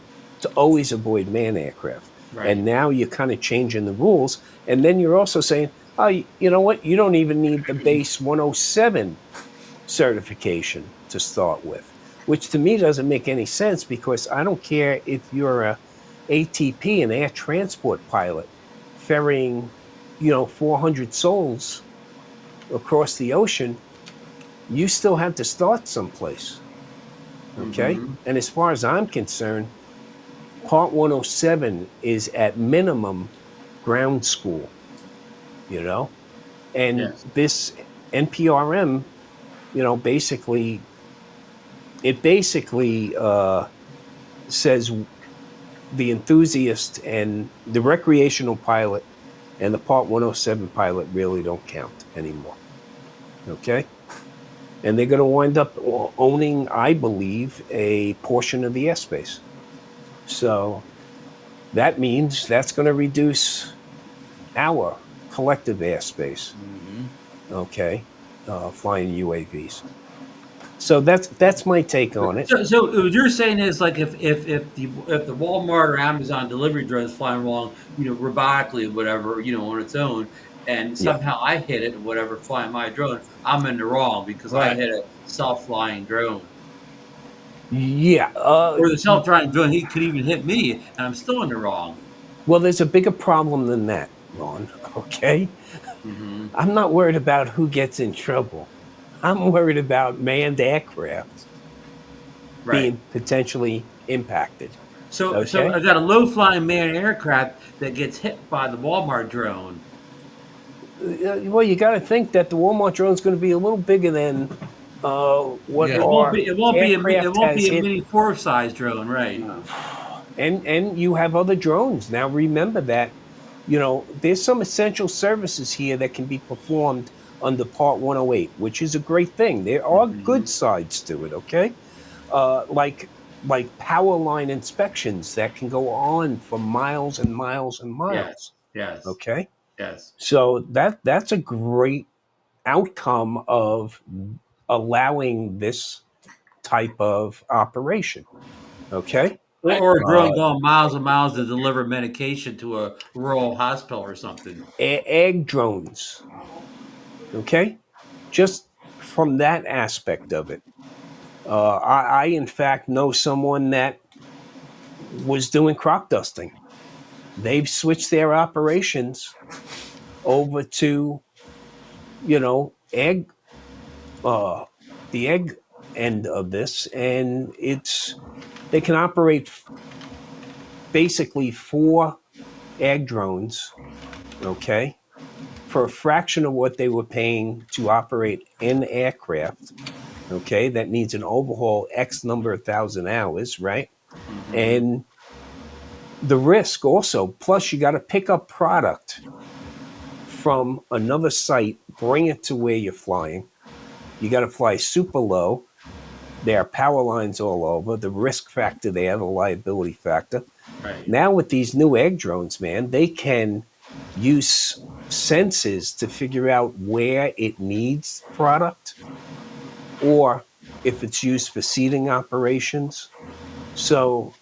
to always avoid manned aircraft. And Right. now you're kind of changing the rules. And then you're also saying, oh, you know what? You don't even need the base 107 certification to start with, which to me doesn't make any sense because I don't care if you're a ATP, an air transport pilot, ferrying, 400 souls across the ocean, you still have to start someplace. Okay. Mm-hmm. And as far as I'm concerned, Part 107 is at minimum ground school, you know? And Yes. this NPRM, basically, it basically says the enthusiast and the recreational pilot and the Part 107 pilot really don't count anymore. Okay. and they're going to wind up owning, I believe, a portion of the airspace. So that means that's going to reduce our collective airspace. Okay, flying UAVs. So that's my take on it. So what you're saying is like if the Walmart or Amazon delivery drone is flying along, robotically or whatever, on its own, and Yeah. somehow I hit it, whatever, flying my drone, I'm in the wrong because I Right. hit a self-flying drone. Yeah. Or the self-flying drone, he could even hit me, and I'm still in the wrong. Well, there's a bigger problem than that, Ron. Okay. Hmm. I'm not worried about who gets in trouble. I'm worried about manned aircraft Right. being potentially impacted. So Okay. I got a low-flying manned aircraft that gets hit by the Walmart drone. Well, you got to think that the Walmart drone is going to be a little bigger than what Yeah. It won't our be. It won't be. It aircraft won't has be a hit. mini four-size drone, right? No. And you have other drones. Now remember that, there's some essential services here that can be performed under Part 108, which is a great thing. There are good Hmm. sides to it, okay? Like power line inspections that can go on for miles and miles and Yes. miles. Yes. Okay? Yes. So that's a great outcome of allowing this type of operation. Okay? Or a drone Uh, going miles and miles to deliver medication to a rural hospital or something. egg drones. Okay? Just from that aspect of it. I in fact know someone that was doing crop dusting. They've switched their operations over to, egg, the egg end of this, and they can operate basically 4 egg drones, okay, for a fraction of what they were paying to operate an aircraft, okay, that needs an overhaul X number of thousand hours, right? Hmm. And the risk also, plus you got to pick up product from another site, bring it to where you're flying. You got to fly super low. There are power lines all over. The risk factor there, the liability factor. Right. Now with these new egg drones, man, they can use senses to figure out where it needs product or if it's used for seeding operations. So,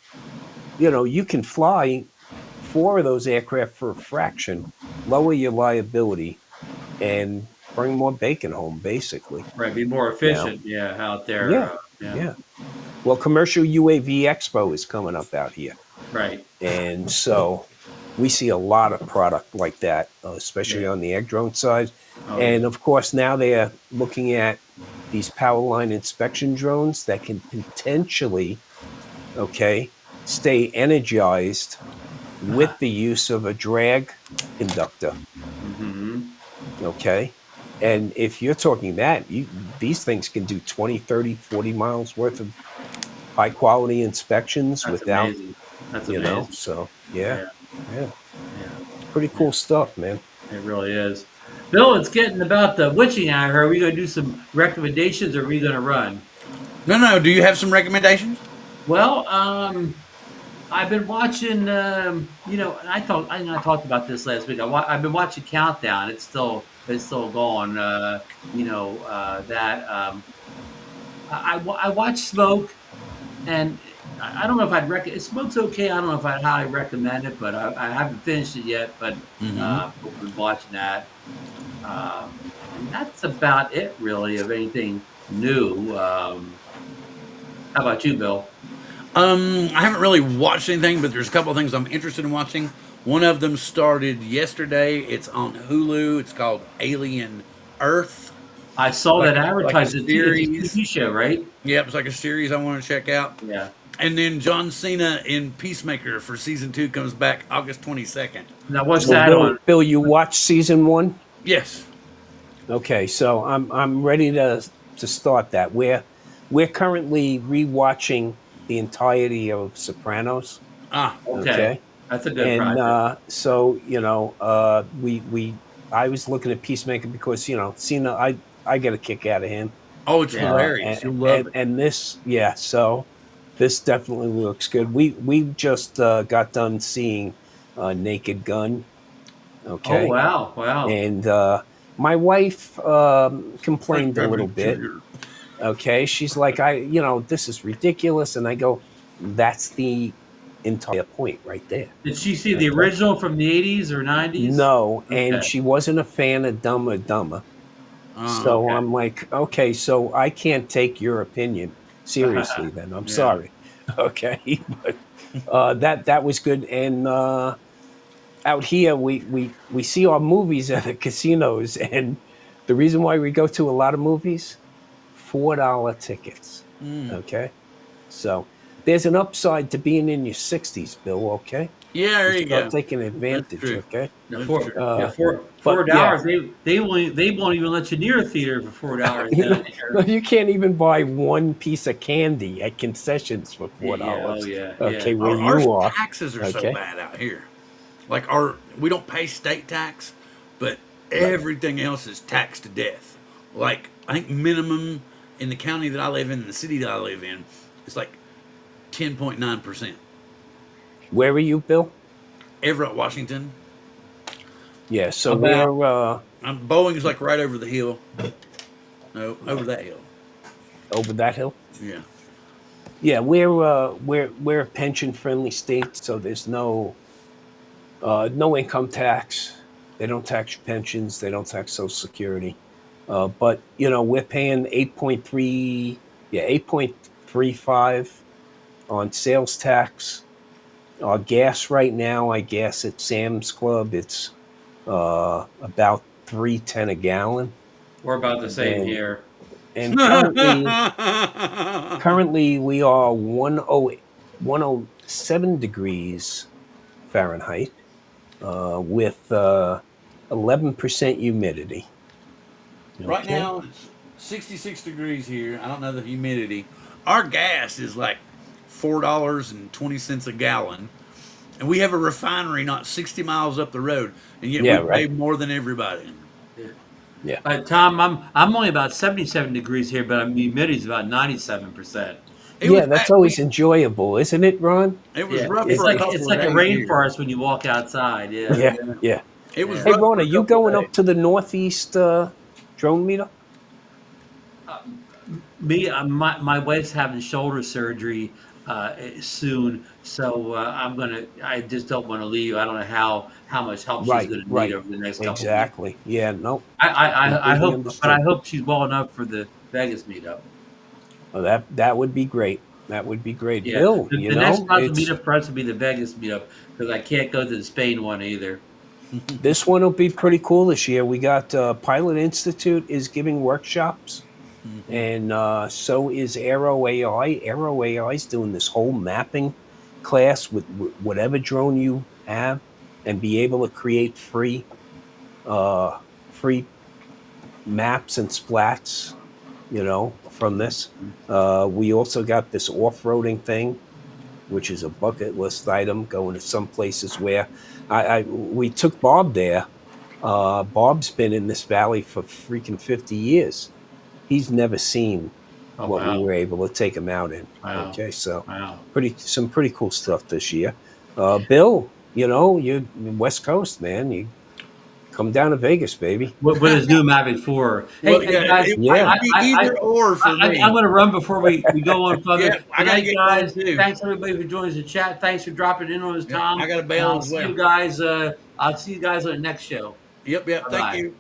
you can fly 4 of those aircraft for a fraction, lower your liability, and bring more bacon home, basically. Right. Be more Now, efficient. Yeah. Out there. yeah, Yeah. yeah. Well, Commercial UAV Expo is coming up out here. Right. And so we see a lot of product like that, especially Yeah. on the egg drone side. Oh yeah. And of course, now they're looking at these power line inspection drones that can potentially, okay, stay energized with the use of a drag conductor, Hmm. okay? And if you're talking that, these things can do 20, 30, 40 miles worth of high quality inspections That's without, amazing. That's amazing. so yeah, Yeah. yeah. Yeah. Pretty Yeah. cool stuff, man. It really is. Bill, it's getting about the witching hour. Are we going to do some recommendations, or are we going to run? No. Do you have some recommendations? Well, I've been watching. And I talked about this last week. I've been watching Countdown. It's still going. That I watch Smoke, and I don't know if I'd recommend. Smoke's okay. I don't know if I'd highly recommend it, but I haven't finished it yet. But Mm-hmm. we've been watching that, and that's about it, really, of anything new. How about you, Bill? I haven't really watched anything, but there's a couple of things I'm interested in watching. One of them started yesterday. It's on Hulu. It's called Alien Earth. I saw that Like a advertised. It's a series. TV show, right? Yep, it's like a series I want to check out. Yeah. And then John Cena in Peacemaker for season 2 comes back August 22nd. Now, what's So that on? Bill, you watched season 1? Yes. Okay, so I'm ready to start that. We're currently rewatching the entirety of Sopranos. Ah, Okay, Okay, that's a good and project. so we I was looking at Peacemaker because Cena, I get a kick out of him. Oh, it's Yeah. hilarious. You'll love it. And this, yeah, so this definitely looks good. We just got done seeing Naked Gun. Oh Okay. wow, wow. And my wife complained a little bit. Sugar. Okay. She's like, this is ridiculous. And I go, that's the entire point right there. Did she see the Okay. original from the 80s or 90s? No. And Okay. she wasn't a fan of Dumb or Dumber. So Okay. I'm like, okay, so I can't take your opinion seriously then. I'm Yeah. sorry. Okay. But that was good. And out here we see our movies at the casinos, and the reason why we go to a lot of movies, $4 tickets. Okay. So there's an upside to being in your 60s, Bill, okay? Yeah, there you Start go. taking advantage, true. okay? Yeah, That's four, true. yeah, four but dollars. They won't even let you near a theater for $4 down here. You can't even buy one piece of candy at concessions for $4. Yeah, oh yeah, Okay, yeah. where Our you are. taxes are so Okay. bad out here. Like we don't pay state tax, but everything else is taxed to death. Like I think minimum in the county that I live in, the city that I live in, it's like 10.9%. Where are you, Bill? Everett, Washington. Yeah, so About- we're Boeing's like right over the hill. No, over that hill. over that hill. Yeah. Yeah, we're a pension friendly state, so there's no income tax. They don't tax your pensions. They don't tax Social Security. But we're paying 8.35 on sales tax. Our gas right now, I guess at Sam's Club, it's about $3.10 a gallon. We're about the same And- here. And currently we are 107 degrees Fahrenheit with 11% humidity. Right Okay? now it's 66 degrees here. I don't know the humidity. Our gas is like $4.20 a gallon. And we have a refinery not 60 miles up the road, and yet Yeah, we pay right. more than everybody. Tom, I'm only about 77 degrees here, but the humidity is about 97%. That's always enjoyable, isn't it, Ron? It was Yeah, rough it's for like a couple it's of like a days here. rainforest when you walk outside. Yeah. Yeah. It was Yeah. Hey, rough Ron, for are a you couple of going days. up to the Northeast drone meetup? Me, my wife's having shoulder surgery soon, so I just don't want to leave. I don't know how much help she's Right, going to right. need over the next couple of weeks. Exactly. Yeah, no. I Completely hope, understood. but I hope she's well enough for the Vegas meetup. Well, that would be great. That would be great. Yeah, Bill, the next meetup for us will be the Vegas meetup because I can't go to the Spain one either. this one will be pretty cool this year. We got Pilot Institute is giving workshops, and so is Aero AI. Aero AI is doing this whole mapping class with whatever drone you have, and be able to create free maps and splats. From this. We also got this off-roading thing, which is a bucket list item, going to some places where we took Bob there. Bob's been in this valley for freaking 50 years. He's never seen Oh, what wow. we were able to take him out in. Wow. Okay, so Wow. some pretty cool stuff this year. Bill, you're West Coast, man. You come down to Vegas, baby. With his new Mavic 4. Well, Hey, yeah, guys, it Yeah. might be either or for me. I'm going to run before we go on further. Yeah, I gotta Good night, get guys. going, too. Thanks everybody for joining the chat. Thanks for dropping in on us, Yeah, Tom. I gotta bail And I'll as see well. you guys. I'll see you guys on the next show. Yep. Bye-bye. Thank you.